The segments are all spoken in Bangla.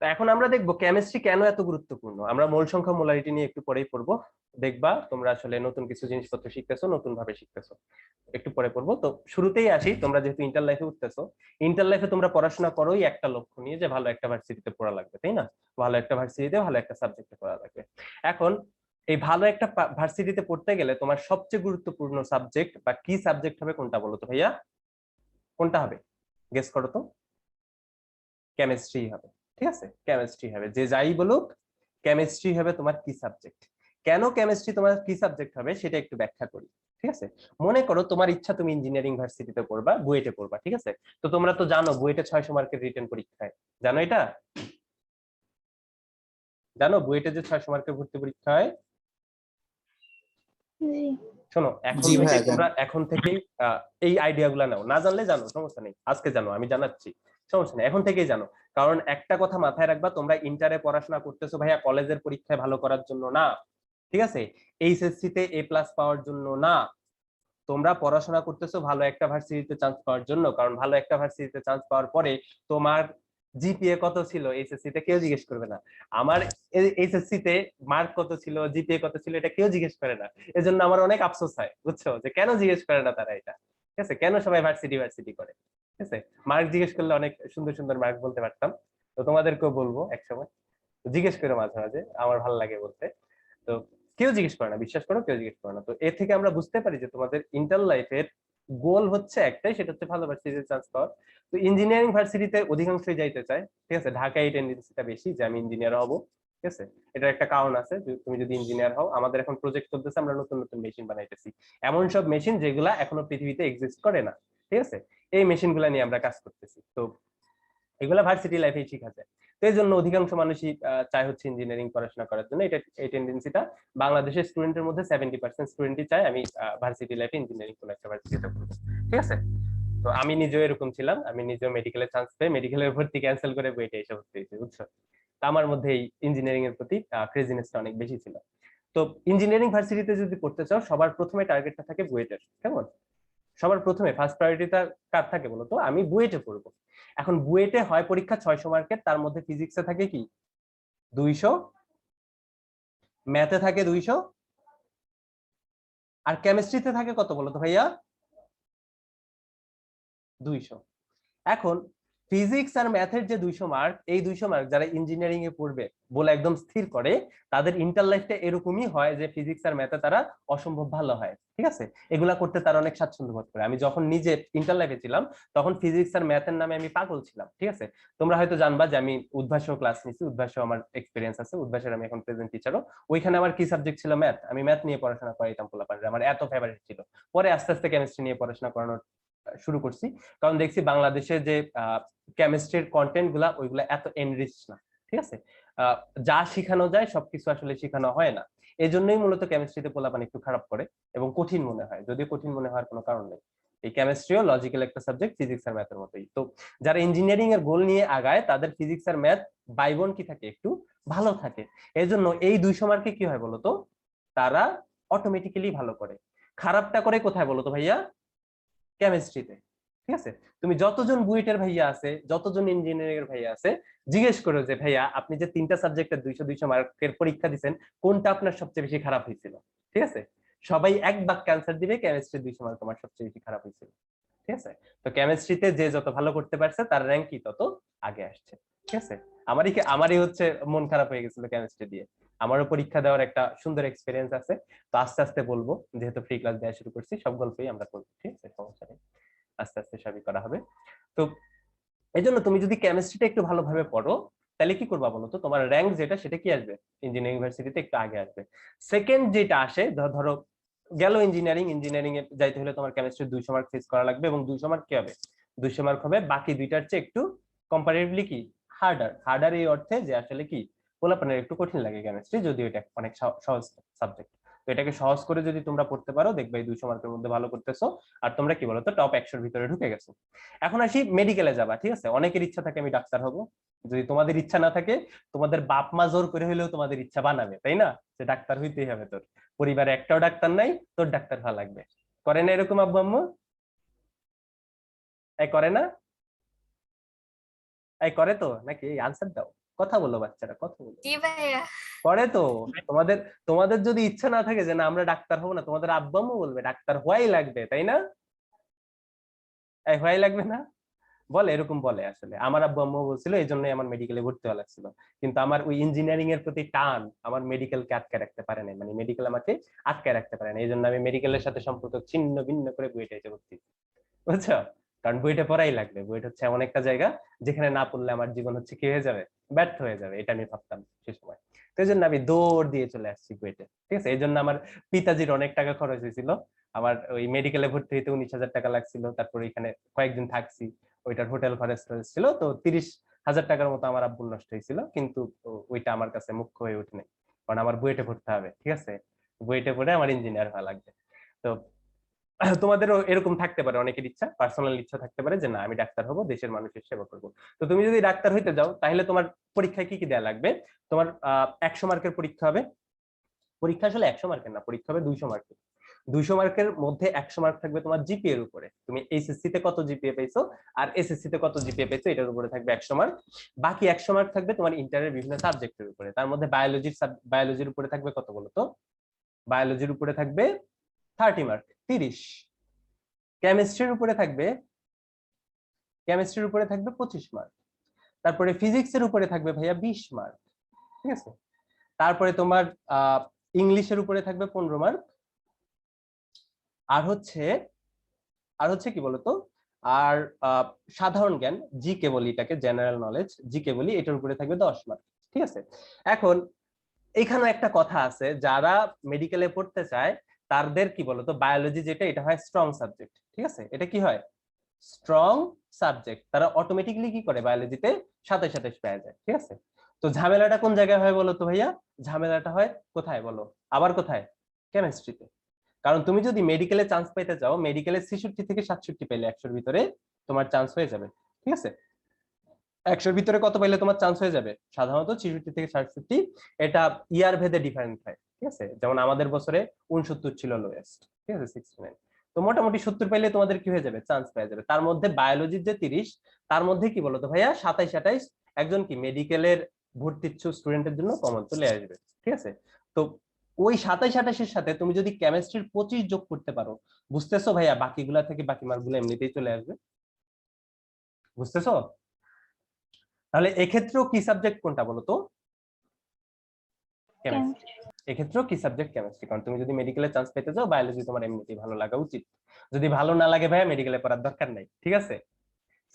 তো এখন আমরা দেখবো কেমিস্ট্রি কেন এত গুরুত্বপূর্ণ। আমরা মোল সংখ্যা মোলারিটি নিয়ে একটু পরেই পড়বো। দেখবা তোমরা আসলে নতুন কিছু জিনিসপত্র শিখতেছো, নতুন ভাবে শিখতেছো, একটু পরে পড়বো। তো শুরুতেই আসি, তোমরা যেহেতু ইন্টার লাইফে উঠতেছো, ইন্টার লাইফে তোমরা পড়াশোনা করোই একটা লক্ষ্য নিয়ে যে ভালো একটা ভার্সিটিতে পড়া লাগবে, তাই না? ভালো একটা ভার্সিটিতে ভালো একটা সাবজেক্টে পড়া লাগবে। এখন এই ভালো একটা ভার্সিটিতে পড়তে গেলে তোমার সবচেয়ে গুরুত্বপূর্ণ সাবজেক্ট বা কি সাবজেক্ট হবে কোনটা বলো তো ভাইয়া? কোনটা হবে? গেস করো তো। কেমিস্ট্রি হবে, ঠিক আছে? কেমিস্ট্রি হবে, যে যাই বলুক কেমিস্ট্রি হবে তোমার কি সাবজেক্ট। কেন কেমিস্ট্রি তোমার কি সাবজেক্ট হবে সেটা একটু ব্যাখ্যা করি, ঠিক আছে? মনে করো তোমার ইচ্ছা তুমি ইঞ্জিনিয়ারিং ভার্সিটিতে পড়বা, বুয়েটে পড়বা, ঠিক আছে? তো তোমরা তো জানো বুয়েটে 600 মার্কের রিটেন পরীক্ষায়, জানো এটা? জানো বুয়েটে যে 600 মার্কের ভর্তি পরীক্ষা হয়? শোনো, এখন জি থেকে ভাইয়া জানি। তোমরা এখন থেকেই এই আইডিয়া গুলা নাও, না জানলে জানো, সমস্যা নেই, আজকে জানো, আমি জানাচ্ছি, সমস্যা নেই, এখন থেকেই জানো। কারণ একটা কথা মাথায় রাখবা, তোমরা ইন্টারে পড়াশোনা করতেছো ভাইয়া কলেজের পরীক্ষায় ভালো করার জন্য না, ঠিক আছে? এইচএসসি তে এ প্লাস পাওয়ার জন্য না, তোমরা পড়াশোনা করতেছো ভালো একটা ভার্সিটিতে চান্স পাওয়ার জন্য। কারণ ভালো একটা ভার্সিটিতে চান্স পাওয়ার পরে তোমার জিপিএ কত ছিল এইচএসসি তে কেউ জিজ্ঞেস করবে না। আমার এইচএসসি তে মার্ক কত ছিল, জিপিএ কত ছিল, এটা কেউ জিজ্ঞেস করে না। এজন্য আমার অনেক আফসোস হয়, বুঝছো, যে কেন জিজ্ঞেস করে না তারা এটা, ঠিক আছে? কেন সবাই ভার্সিটি ভার্সিটি করে, ঠিক আছে? মার্ক জিজ্ঞেস করলে অনেক সুন্দর সুন্দর মার্ক বলতে পারতাম। তো তোমাদেরকেও বলবো একসময় জিজ্ঞেস করে মাঝে মাঝে, আমার ভালো লাগে বলতে। তো কেউ জিজ্ঞেস করে না, বিশ্বাস করো, কেউ জিজ্ঞেস করে না। তো এ থেকে আমরা বুঝতে পারি যে তোমাদের ইন্টার লাইফের গোল হচ্ছে একটাই, সেটা হচ্ছে ভালো ভার্সিটিতে চান্স পাওয়া। তো ইঞ্জিনিয়ারিং ভার্সিটিতে অধিকাংশই যাইতে চায়, ঠিক আছে? ঢাকায় এই টেন্ডেন্সিটা বেশি যে আমি ইঞ্জিনিয়ার হব, ঠিক আছে? এটার একটা কারণ আছে, তুমি যদি ইঞ্জিনিয়ার হও, আমাদের এখন প্রজেক্ট চলতেছে, আমরা নতুন নতুন মেশিন বানাইতেছি, এমন সব মেশিন যেগুলা এখনো পৃথিবীতে এক্সিস্ট করে না, ঠিক আছে? এই মেশিন গুলা নিয়ে আমরা কাজ করতেছি। তো এগুলা ভার্সিটি লাইফেই শিখা যায়। তো এই জন্য অধিকাংশ মানুষই চায় হচ্ছে ইঞ্জিনিয়ারিং পড়াশোনা করার জন্য। এটা এই টেন্ডেন্সিটা বাংলাদেশের স্টুডেন্টের মধ্যে 70% স্টুডেন্টই চায় আমি ভার্সিটি লাইফে ইঞ্জিনিয়ারিং কোন একটা ভার্সিটিতে পড়বো, ঠিক আছে? তো আমি নিজেও এরকম ছিলাম, আমি নিজেও মেডিকেলে চান্স পেয়ে মেডিকেলের ভর্তি ক্যান্সেল করে বইটা এসে ভর্তি হয়েছি, বুঝছো? তো আমার মধ্যে এই ইঞ্জিনিয়ারিং এর প্রতি ক্রেজিনেসটা অনেক বেশি ছিল। তো ইঞ্জিনিয়ারিং ভার্সিটিতে যদি পড়তে চাও, সবার প্রথমে টার্গেটটা থাকে বুয়েটের, কেমন? সবার প্রথমে ফার্স্ট প্রায়োরিটিটা কার থাকে বলতো? আমি বুয়েটে পড়বো। এখন বুয়েটে হয় পরীক্ষা 600 মার্কের, তার মধ্যে ফিজিক্সে থাকে কি 200, ম্যাথে থাকে 200, আর কেমিস্ট্রিতে থাকে কত বলতো ভাইয়া? 200। এখন ফিজিক্স আর ম্যাথের যে 200 মার্ক, এই 200 মার্ক যারা ইঞ্জিনিয়ারিং এ পড়বে বলে একদম স্থির করে, তাদের ইন্টার লাইফটা এরকমই হয় যে ফিজিক্স আর ম্যাথে তারা অসম্ভব ভালো হয়, ঠিক আছে? এগুলা করতে তারা অনেক স্বাচ্ছন্দ্য বোধ করে। আমি যখন নিজে ইন্টার লাইফে ছিলাম তখন ফিজিক্স আর ম্যাথের নামে আমি পাগল ছিলাম, ঠিক আছে? তোমরা হয়তো জানবা যে আমি উদ্ভাসেও ক্লাস নিছি, উদ্ভাসেও আমার এক্সপিরিয়েন্স আছে, উদ্ভাসের আমি এখন প্রেজেন্ট টিচারও। ওইখানে আমার কি সাবজেক্ট ছিল? ম্যাথ। আমি ম্যাথ নিয়ে পড়াশোনা করাইতাম পোলাপানরে, আমার এত ফেভারিট ছিল। পরে আস্তে আস্তে কেমিস্ট্রি নিয়ে পড়াশোনা করানোর শুরু করছি, কারণ দেখছি বাংলাদেশে যে কেমিস্ট্রির কন্টেন্ট গুলা ওইগুলা এত এনরিচ না, ঠিক আছে? যা শিখানো যায় সবকিছু আসলে শিখানো হয় না। এই জন্যই মূলত কেমিস্ট্রিতে পোলাপান একটু খারাপ করে এবং কঠিন মনে হয়, যদিও কঠিন মনে হওয়ার কোনো কারণ নেই। এই কেমিস্ট্রিও লজিক্যাল একটা সাবজেক্ট, ফিজিক্স আর ম্যাথের মতোই। তো যারা ইঞ্জিনিয়ারিং এর গোল নিয়ে আগায় তাদের ফিজিক্স আর ম্যাথ বাইবন কি থাকে, একটু ভালো থাকে। এই জন্য এই 200 মার্কে কি হয় বলতো? তারা অটোমেটিক্যালি ভালো করে। খারাপটা করে কোথায় বলতো ভাইয়া? কেমিস্ট্রিতে, ঠিক আছে? তুমি যতজন বুয়েটের ভাইয়া আছে, যতজন ইঞ্জিনিয়ারিং এর ভাইয়া আছে, জিজ্ঞেস করো যে ভাইয়া আপনি যে 3টা সাবজেক্টে 200 200 মার্কের পরীক্ষা দিবেন, কোনটা আপনার সবচেয়ে বেশি খারাপ হয়েছিল? ঠিক আছে? সবাই এক বাক্যে অ্যান্সার দিবে কেমিস্ট্রি 200 মার্ক তোমার সবচেয়ে বেশি খারাপ হয়েছিল, ঠিক আছে? তো কেমিস্ট্রিতে যে যত ভালো করতে পারছে তার র্যাঙ্ক কি তত আগে আসছে, ঠিক আছে? আমারই হচ্ছে মন খারাপ হয়ে গেছিল কেমিস্ট্রি দিয়ে। আমারও পরীক্ষা দেওয়ার একটা সুন্দর এক্সপিরিয়েন্স আছে। তো আস্তে আস্তে বলবো, যেহেতু ফ্রি ক্লাস দেওয়া শুরু করছি, সব গল্পই আমরা করবো, ঠিক আছে? সমস্যা নেই, আস্তে আস্তে সবই করা হবে। তো এই জন্য তুমি যদি কেমিস্ট্রিটা একটু ভালোভাবে পড়ো, তাহলে কি করবা বলো তো? তোমার র্যাঙ্ক যেটা সেটা কি আসবে? ইঞ্জিনিয়ারিং ইউনিভার্সিটিতে একটু আগে আসবে। সেকেন্ড যেটা আসে, ধরো গেল ইঞ্জিনিয়ারিং এ যাইতে হলে তোমার কেমিস্ট্রি 200 মার্ক ফেস করা লাগবে, এবং 200 মার্ক কি হবে? 200 মার্ক হবে বাকি দুইটার চেয়ে একটু কম্পারেটিভলি কি হার্ডার। হার্ডার এই অর্থে যে আসলে কি পোলাপানের একটু কঠিন লাগে কেমিস্ট্রি, যদিও এটা অনেক সহজ সাবজেক্ট। তো এটাকে সহজ করে যদি তোমরা পড়তে পারো, দেখবে এই 200 মার্কের মধ্যে ভালো করতেছো, আর তোমরা কি বলতো টপ 100-র ভিতরে ঢুকে গেছো। এখন আসি মেডিকেলে যাবা, ঠিক আছে? অনেকের ইচ্ছা থাকে আমি ডাক্তার হব। যদি তোমাদের ইচ্ছা না থাকে, তোমাদের বাপ মা জোর করে হলেও তোমাদের ইচ্ছা বানাবে, তাই না? যে ডাক্তার হইতেই হবে, তোর পরিবারে একটাও ডাক্তার নাই, তোর ডাক্তার হওয়া লাগবে। করে না এরকম আব্বু আম্মু? এই করে না? এই করে তো নাকি? এই আনসার দাও, কথা বলো বাচ্চারা, কথা বলো। জি ভাইয়া। করে তো। তোমাদের তোমাদের যদি ইচ্ছা না থাকে যে না আমরা ডাক্তার হবো না, তোমাদের আব্বু আম্মু বলবে ডাক্তার হওয়াই লাগবে, তাই না? এই হওয়াই লাগবে না বলে, এরকম বলে। আসলে আমার আব্বু আম্মু বলছিল এই জন্যই আমার মেডিকেলে ভর্তি হওয়া লাগছিল, কিন্তু আমার ওই ইঞ্জিনিয়ারিং এর প্রতি টান আমার মেডিকেলকে আটকে রাখতে পারে নাই, মানে মেডিকেল আমাকে আটকে রাখতে পারে না। এই জন্য আমি মেডিকেলের সাথে সম্পর্ক ছিন্ন ভিন্ন করে বুয়েটে এসে ভর্তি, বুঝছো? কারণ বইটা পড়াই লাগবে। বইটা হচ্ছে এমন একটা জায়গা যেখানে না পড়লে আমার জীবন হচ্ছে কি হয়ে যাবে, ব্যর্থ হয়ে যাবে, এটা আমি ভাবতাম সে সময়। তো এই জন্য আমি দৌড় দিয়ে চলে আসছি বুয়েটে, ঠিক আছে? এই জন্য আমার পিতাজির অনেক টাকা খরচ হয়েছিল। আমার ওই মেডিকেলে ভর্তি হইতে 19,000 টাকা লাগছিল, তারপর এখানে কয়েকদিন থাকছি, ওইটার হোটেল খরচ ছিল, তো 30,000 টাকার মতো আমার আব্বুর নষ্ট হয়েছিল, কিন্তু ওইটা আমার কাছে মুখ্য হয়ে ওঠে নাই, কারণ আমার বুয়েটে পড়তে হবে, ঠিক আছে? বুয়েটে পড়ে আমার ইঞ্জিনিয়ার হওয়া লাগবে। তো তোমাদেরও এরকম থাকতে পারে, অনেকের ইচ্ছা, পার্সোনাল ইচ্ছা থাকতে পারে যে না আমি ডাক্তার হবো, দেশের মানুষের সেবা করবো। তো তুমি যদি ডাক্তার হইতে যাও তাহলে তোমার পরীক্ষায় কি কি দেওয়া লাগবে? তোমার 100 মার্কের পরীক্ষা হবে। পরীক্ষা আসলে 100 মার্কের না, পরীক্ষা হবে 200 মার্কের। 200 মার্কের মধ্যে 100 মার্ক থাকবে তোমার জিপিএ এর উপরে, তুমি এইচএসসি তে কত জিপিএ পেয়েছো আর এসএসসি তে কত জিপিএ পেয়েছো এটার উপরে থাকবে 100 মার্ক। বাকি 100 মার্ক থাকবে তোমার ইন্টারের বিভিন্ন সাবজেক্টের উপরে। তার মধ্যে বায়োলজির উপরে থাকবে কত বলো তো? বায়োলজির উপরে থাকবে 30 মার্ক, 30। কেমিস্ট্রির উপরে থাকবে 25 মার্ক। তারপরে ফিজিক্সের উপরে থাকবে ভাইয়া 20 মার্ক, ঠিক আছে? তারপরে তোমার ইংলিশের উপরে থাকবে 15 মার্ক। আর হচ্ছে কি বলতো, আর সাধারণ জ্ঞান, জিকে বলি এটাকে, জেনারেল নলেজ জিকে বলি, এটার উপরে থাকবে 10 মার্ক, ঠিক আছে? এখন এখানে একটা কথা আছে, যারা মেডিকেলে পড়তে চায় তাদের কি বলতো, বায়োলজি যেটা এটা হয় স্ট্রং সাবজেক্ট, ঠিক আছে? এটা কি হয়? Strong subject. তারা অটোমেটিকলি কি করে, বায়োলজিতে 27 পেয়ে যায়, ঠিক আছে? তো ঝামেলাটা কোন জায়গায় হয় বলো তো ভাইয়া? ঝামেলাটা হয় কোথায় বলো? আবার কোথায়? কেমিস্ট্রিতে। কারণ তুমি যদি মেডিকেলে চান্স পেতে চাও, মেডিকেলে 66 থেকে 67 পেলে 100-র ভিতরে তোমার চান্স হয়ে যাবে, ঠিক আছে? 100-র ভিতরে কত পাইলে তোমার চান্স হয়ে যাবে? সাধারণত 66 থেকে 67। এটা ইয়ার ভেদে ডিফারেন্ট হয়, ঠিক আছে? যেমন আমাদের বছরে 69 ছিল লোয়েস্ট, ঠিক আছে? 69। তো মোটামুটি 70 পাইলে তোমাদের কি হয়ে যাবে, চান্স পেয়ে যাবে। তার মধ্যে বায়োলজির যে 30, তার মধ্যে কি বলতো ভাইয়া 27-28 একজন কি মেডিকেলের ভর্তি ইচ্ছুক স্টুডেন্টের জন্য কমন চলে আসবে, ঠিক আছে? তো ওই 27-28-এর সাথে তুমি যদি কেমিস্ট্রির 25 যোগ করতে পারো, বুঝতেছো ভাইয়া, বাকিগুলা থেকে বাকি মার্কগুলো এমনিতেই চলে আসবে, বুঝতেছো? তাহলে এক্ষেত্রেও কি সাবজেক্ট কোনটা বলো তো? কেমিস্ট্রি। এক্ষেত্রেও কি সাবজেক্ট? কেমিস্ট্রি। কারণ তুমি যদি মেডিকেলে চান্স পেতে যাও, বায়োলজি তোমার এমনিতেই ভালো লাগা উচিত। যদি ভালো না লাগে ভাইয়া, মেডিকেলে পড়ার দরকার নাই, ঠিক আছে?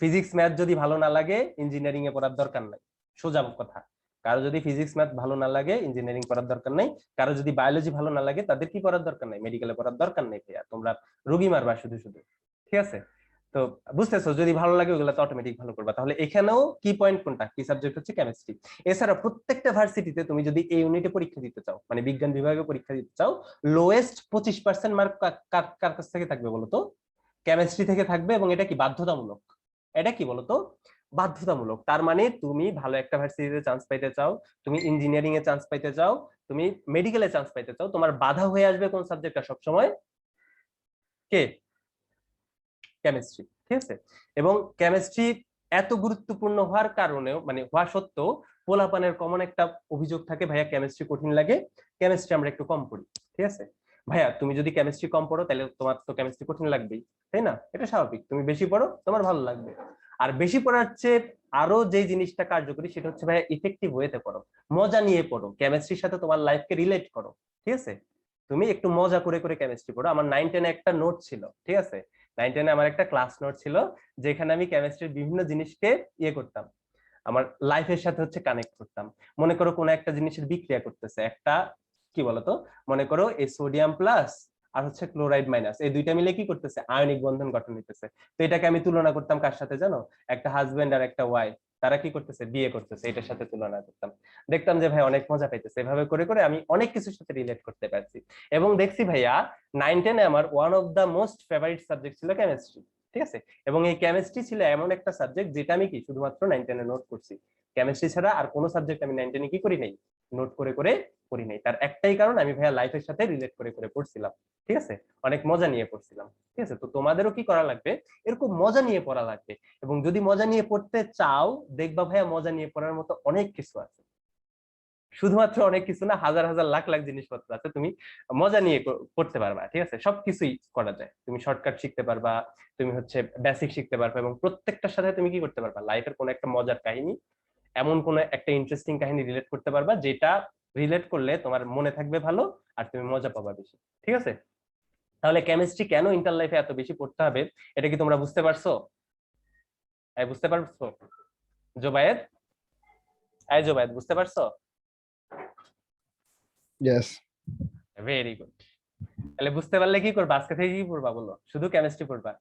ফিজিক্স ম্যাথ যদি ভালো না লাগে, ইঞ্জিনিয়ারিং এ পড়ার দরকার নাই, সোজা কথা। কারো যদি ফিজিক্স ম্যাথ ভালো না লাগে, ইঞ্জিনিয়ারিং পড়ার দরকার নাই। কারো যদি বায়োলজি ভালো না লাগে, তাদের কি পড়ার দরকার নাই, মেডিকেলে পড়ার দরকার নেই ভাইয়া। তোমরা রোগী মারবা শুধু শুধু, ঠিক আছে? তো বুঝতেছো, যদি ভালো লাগে ওগুলো তো অটোমেটিক ভালো করবা। তাহলে এখানেও কি পয়েন্ট কোনটা, কি সাবজেক্ট হচ্ছে কেমিস্ট্রি। এছাড়া প্রত্যেকটা ভার্সিটিতে তুমি যদি এই ইউনিটে পরীক্ষা দিতে চাও, মানে বিজ্ঞান বিভাগে পরীক্ষা দিতে চাও, লোয়েস্ট 25% মার্ক কার কাছ থেকে থাকবে বলতো? কেমিস্ট্রি থেকে থাকবে। এবং এটা কি বাধ্যতামূলক? এটা কি বলতো, বাধ্যতামূলক। তার মানে তুমি ভালো একটা ভার্সিটিতে চান্স পাইতে চাও, তুমি ইঞ্জিনিয়ারিং এ চান্স পাইতে চাও, তুমি মেডিকেলে চান্স পাইতে চাও, তোমার বাধা হয়ে আসবে কোন সাবজেক্টটা সবসময়? কে? কেমিস্ট্রি, ঠিক আছে? এবং কেমিস্ট্রি এত গুরুত্বপূর্ণ হওয়ার কারণেও, মানে হওয়া সত্ত্বেও, পোলাপানের কমন একটা অভিযোগ থাকে, ভাইয়া কেমিস্ট্রি কঠিন লাগে, কেমিস্ট্রি আমরা একটু কম পড়ি, ঠিক আছে? ভাইয়া তুমি যদি কেমিস্ট্রি কম পড়ো তাহলে তোমার তো কেমিস্ট্রি কঠিন লাগবেই, তাই না? এটা স্বাভাবিক। তুমি বেশি পড়ো, তোমার ভালো লাগবে। আর বেশি পড়ার চেয়ে আরো যে জিনিসটা কার্যকরী, সেটা হচ্ছে ভাইয়া ইফেক্টিভ ওয়েতে পড়ো, মজা নিয়ে পড়ো, কেমিস্ট্রির সাথে তোমার লাইফকে রিলেট করো, ঠিক আছে? তুমি একটু মজা করে করে কেমিস্ট্রি পড়ো। আমার 9-10 একটা নোট ছিল, ঠিক আছে? 9-10 আমার একটা ক্লাস নোট ছিল, যেখানে আমি কেমিস্ট্রির বিভিন্ন জিনিসকে ইয়ে করতাম, আমার লাইফের সাথে হচ্ছে কানেক্ট করতাম। মনে করো কোন একটা জিনিসের বিক্রিয়া করতেছে, একটা কি বলতো, মনে করো এই সোডিয়াম প্লাস আর হচ্ছে ক্লোরাইড মাইনাস, এই দুইটা মিলে কি করতেছে, আয়নিক বন্ধন গঠন হইতেছে। তো এটাকে আমি তুলনা করতাম কার সাথে জানো? একটা হাজবেন্ড আর একটা ওয়াইফ, তারা কি করতেছে, বিয়ে করতেছে, এটার সাথে তুলনা করতাম। দেখতাম যে ভাই অনেক মজা পাইতেছে। এভাবে করে করে আমি অনেক কিছুর সাথে রিলেট করতে পারছি। এবং দেখছি ভাইয়া 9-10 আমার one of the most favourite subject ছিল কেমিস্ট্রি। ঠিক আছে। এবং এই কেমিস্ট্রি ছিল এমন একটা সাবজেক্ট যেটা আমি কি শুধুমাত্র 9 10 এ নোট করছি। কেমিস্ট্রি ছাড়া আর কোনো সাবজেক্ট আমি 9 10 এ কি করি নাই, নোট করে করে করি নাই। তার একটাই কারণ, আমি ভাইয়া লাইফের সাথে রিলেট করে করে পড়ছিলাম। ঠিক আছে, অনেক মজা নিয়ে পড়ছিলাম। ঠিক আছে, তো তোমাদেরও কি করা লাগবে, এরকম মজা নিয়ে পড়া লাগবে। এবং যদি মজা নিয়ে পড়তে চাও, দেখবা ভাইয়া মজা নিয়ে পড়ার মতো অনেক কিছু আছে। শুধুমাত্র অনেক কিছু না, হাজার হাজার লাখ লাখ জিনিসপত্র আছে, তুমি মজা নিয়ে করতে পারবা। ঠিক আছে, সবকিছুই করা যায়। তুমি শর্টকাট শিখতে পারবা, তুমি হচ্ছে বেসিক শিখতে পারবা, এবং প্রত্যেকটার সাথে তুমি কি করতে পারবা, লাইফের কোনো একটা মজার কাহিনী, এমন কোনো একটা ইন্টারেস্টিং কাহিনী রিলেট করতে পারবা, যেটা রিলেট করলে তোমার মনে থাকবে ভালো, আর তুমি মজা পাবা বেশি। ঠিক আছে, তাহলে কেমিস্ট্রি কেন ইন্টার লাইফে এত বেশি পড়তে হবে, এটা কি তোমরা বুঝতে পারছো? বুঝতে পারছো জোবায়েদ? জোবায়েদ বুঝতে পারছো? Yes. Very good. তাহলে বুঝতে পারলে কি করবা, আজকে থেকে কি পড়বা বলো? শুধু কেমিস্ট্রি পড়বা,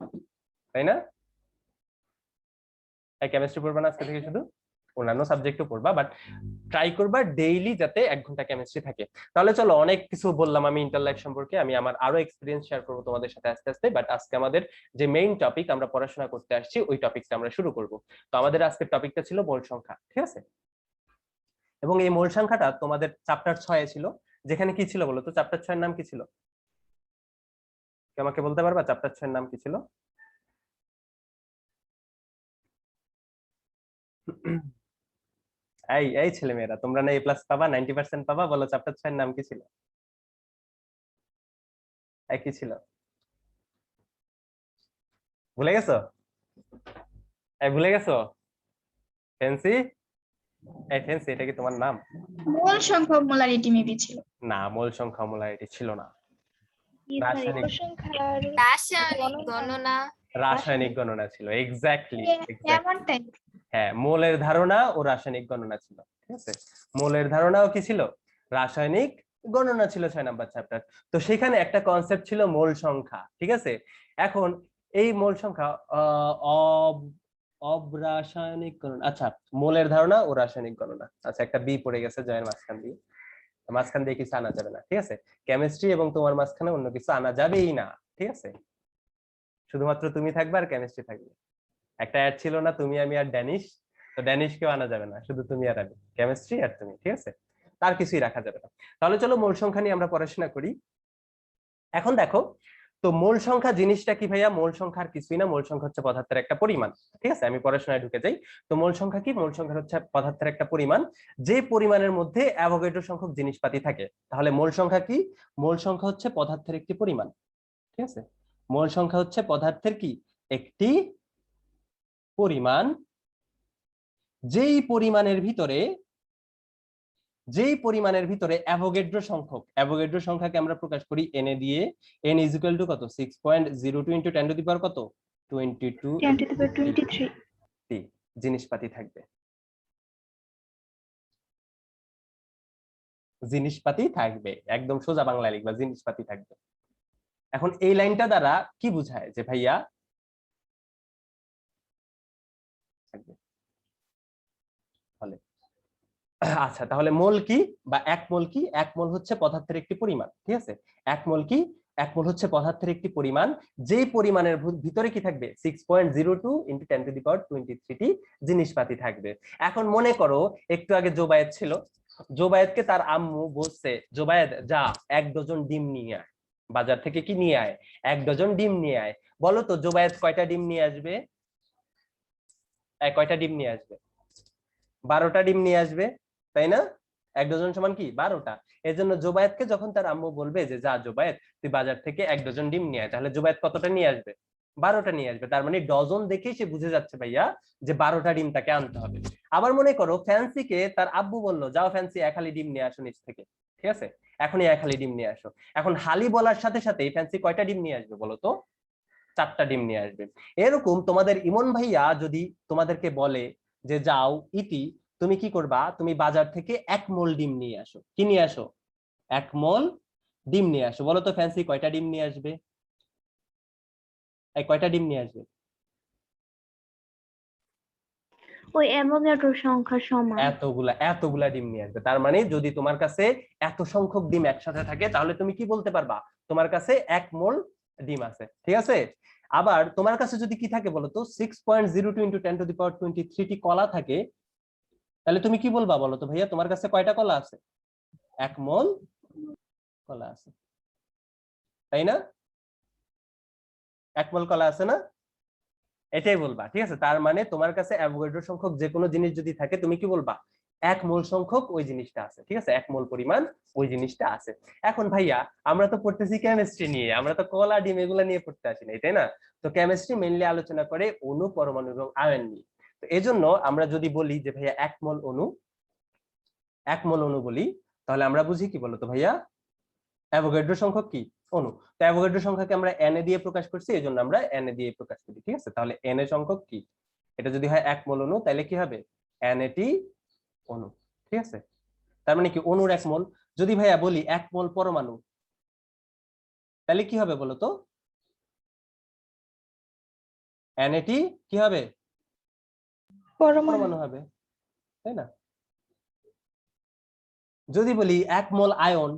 তাই না? কেমিস্ট্রি পড়বা না আজকে থেকে, শুধু অন্যান্য সাবজেক্টও পড়বা, বাট ট্রাই করবা ডেইলি যাতে 1 ঘন্টা কেমিস্ট্রি থাকে। তাহলে চলো, অনেক কিছু বললাম আমি ইন্টার লাইফ সম্পর্কে, আমি আমার আরো এক্সপিরিয়েন্স শেয়ার করবো তোমাদের সাথে আস্তে আস্তে। বাট আজকে আমাদের যে মেইন টপিক, আমরা পড়াশোনা করতে আসছি, ওই টপিকটা আমরা শুরু করব। তো আমাদের আজকের টপিকটা ছিল মোল সংখ্যা। ঠিক আছে, এবং এই মোল সংখ্যাটা তোমাদের চ্যাপ্টার 6 এ ছিল। যেখানে কি ছিল বলো তো, চ্যাপ্টার 6 এর নাম কি ছিল? আমাকে বলতে পারবা চ্যাপ্টার 6 এর নাম কি ছিল? এই এই ছেলে মেয়েরা, তোমরা না A+ পাবা, 90% পাবা, বলো চ্যাপ্টার 6 এর নাম কি ছিল? কি ছিল? ভুলে গেছো? ভুলে গেছো? ফ্যান্সি, ফ্যান্সি, এটা কি তোমার নাম? মোল সংখ্যা মোলারিটি মেবি ছিল। না, মোল সংখ্যা মোলারিটি ছিল না। রাসায়নিক গণনা, রাসায়নিক গণনা ছিল, এক্স্যাক্টলি। এমনটাই। হ্যাঁ, মোলের ধারণা ও রাসায়নিক গণনা ছিল। ঠিক আছে, মোলের ধারণাও কি ছিল, রাসায়নিক গণনা ছিল 6 নাম্বার চ্যাপ্টার। তো সেখানে একটা কনসেপ্ট ছিল মোল সংখ্যা। ঠিক আছে, এখন এই মোল সংখ্যা অবরাসায়নিক গণনা, আচ্ছা, মোলের ধারণা ও রাসায়নিক গণনা, আচ্ছা, একটা বি পড়ে গেছে জয়ের মাঝখান দিয়ে, মাঝখান দিয়ে কিছু আনা যাবে না। ঠিক আছে, কেমিস্ট্রি এবং তোমার মাঝখানে অন্য কিছু আনা যাবেই না। ঠিক আছে, শুধুমাত্র তুমি থাকবে আর কেমিস্ট্রি থাকবে। একটা অ্যাড ছিল না, তুমি আমি আর ড্যানিশ, তো ড্যানিশ কেউ আনা যাবে না, শুধু তুমি আর আমি, কেমিস্ট্রি আর তুমি। ঠিক আছে, তার কিছুই রাখা যাবে না। তাহলে চলো মোল সংখ্যা নিয়ে আমরা পড়াশোনা করি। এখন দেখো, তো মোল সংখ্যা জিনিসটা কি ভাইয়া? মোল সংখ্যা আর কিছুই না, মোল সংখ্যা হচ্ছে পদার্থের একটা পরিমাণ। ঠিক আছে, আমি পড়াশোনায় ঢুকে যাই। তো মোল সংখ্যা কি? মোল সংখ্যা হচ্ছে পদার্থের একটা পরিমাণ, যে পরিমাণের মধ্যে অ্যাভোগাড্রো সংখ্যক জিনিসপাতি থাকে। তাহলে মোল সংখ্যা কি? মোল সংখ্যা হচ্ছে পদার্থের একটি পরিমাণ। ঠিক আছে, মোল সংখ্যা হচ্ছে পদার্থের কি? একটি পরিমাণ, যেই পরিমাণের ভিতরে অ্যাভোগাড্রো সংখ্যক, অ্যাভোগাড্রো সংখ্যাকে আমরা প্রকাশ করি এন এ দিয়ে। এন ইজ ইকুয়াল টু কত? 6.02 ইনটু 10 টু দি পাওয়ার কত? 22 জিনিসপাতি থাকবে, জিনিসপাতি থাকবে, একদম সোজা বাংলায় লিখবা, জিনিসপাতি থাকবে। এখন এই লাইনটা দ্বারা কি বোঝায় যে ভাইয়া থাকবে? আচ্ছা, তাহলে মোল কি বা এক মোল কি? এক মোল হচ্ছে পদার্থের একটি পরিমাণ। ঠিক আছে, এক মোল কি? এক মোল হচ্ছে পদার্থের একটি পরিমাণ, যেই পরিমাণের ভিতরে কি থাকবে? 6.02 ইনটু 10 টু দি পাওয়ার 23 টি জিনিসপাতি থাকবে। এখন মনে করো, একটু আগে জোবায়েদ ছিল, জোবায়েদকে তার আম্মু বলছে, জোবায়েদ যা 1 ডজন ডিম নিয়ে আয়, বাজার থেকে কি নিয়ে আয়? 1 ডজন ডিম নিয়ে আয়। বলো তো জোবায়েদ কয়টা ডিম নিয়ে আসবে? কয়টা ডিম নিয়ে আসবে? 12টা ডিম নিয়ে আসবে, তাই না? 1 ডজন সমান কি? 12টা। এর জন্য জোবায়েদকে যখন তার আম্মু বলবে যে যা জোবায়েদ তুই বাজার থেকে 1 ডজন ডিম নিয়ে আয়, তাহলে জোবায়েদ কতটা নিয়ে আসবে? 12টা নিয়ে আসবে। তার মানে ডজন দেখেই সে বুঝে যাচ্ছে ভাইয়া যে 12টা ডিম তাকে আনতে হবে। আবার মনে করো ফ্যান্সিকে তার আব্বু বললো, যাও ফ্যান্সি 1 হালি ডিম নিয়ে আসো নিচ থেকে। ঠিক আছে, এখনই 1 হালি ডিম নিয়ে আসো। এখন হালি বলার সাথে সাথে ফ্যান্সি কয়টা ডিম নিয়ে আসবে বলো তো? 4টা ডিম নিয়ে আসবে। এরকম তোমাদের ইমন ভাইয়া যদি তোমাদেরকে বলে যে যাও ইতি, তুমি কি করবা? তুমি বাজার থেকে 1 মোল ডিম নিয়ে আসো। কি নিয়ে আসো? 1 মোল ডিম নিয়ে আসো। বলো তো ফ্যান্সি কয়টা ডিম নিয়ে আসবে? কয়টা ডিম নিয়ে আসবে? ওই অ্যাভোগাড্রো সংখ্যার সমান। এতগুলা ডিম নিয়ে আসবে। তার মানে যদি তোমার কাছে এত সংখ্যক ডিম একসাথে থাকে, তাহলে তুমি কি বলতে পারবা? তোমার কাছে 1 মোল ডিম আছে। ঠিক আছে, আবার তোমার কাছে যদি কি থাকে বলো তো 6.02 × 10⁻23 টি কলা থাকে, তাহলে তুমি কি বলবা বলো তো ভাইয়া, তোমার কাছে কয়টা কলা আছে? 1 মোল কলা আছে, তাই না? 1 মোল কলা আছে না? এটাই বলবা, ঠিক আছে? তার মানে তোমার কাছে অ্যাভোগাড্রো সংখ্যক যে কোনো জিনিস যদি থাকে, তুমি কি বলবা? 1 মোল সংখ্যক ওই জিনিসটা আছে, ঠিক আছে? 1 মোল পরিমাণ ওই জিনিসটা আছে। এখন ভাইয়া আমরা তো পড়তেছি কেমিস্ট্রি নিয়ে, আমরা তো কলা ডিম এগুলা নিয়ে পড়তে আসি নাই, তাই না? তো কেমিস্ট্রি মেইনলি আলোচনা করে অণু, পরমাণু এবং আয়ন নিয়ে। তো এজন্য আমরা যদি বলি যে ভাইয়া 1 মোল অণু, 1 মোল অণু বলি, তাহলে আমরা বুঝি কি বলতো ভাইয়া? অ্যাভোগাড্রো সংখ্যক কি? অণু। তো অ্যাভোগাড্রো সংখ্যাকে আমরা এন এ দিয়ে প্রকাশ করছি, এজন্য আমরা এন এ দিয়ে প্রকাশ করি, ঠিক আছে? তাহলে এন এ সংখ্যক কি? এটা যদি হয় 1 মোল অণু, তাহলে কি হবে? এন এ টি অণু, ঠিক আছে? তার মানে কি অণুর 1 মোল। যদি ভাইয়া বলি 1 মোল পরমাণু, তাহলে কি হবে বলো তো? এন এ টি কি হবে? পরমাণু হবে, তাই না? যদি বলি 1 মোল আয়ন,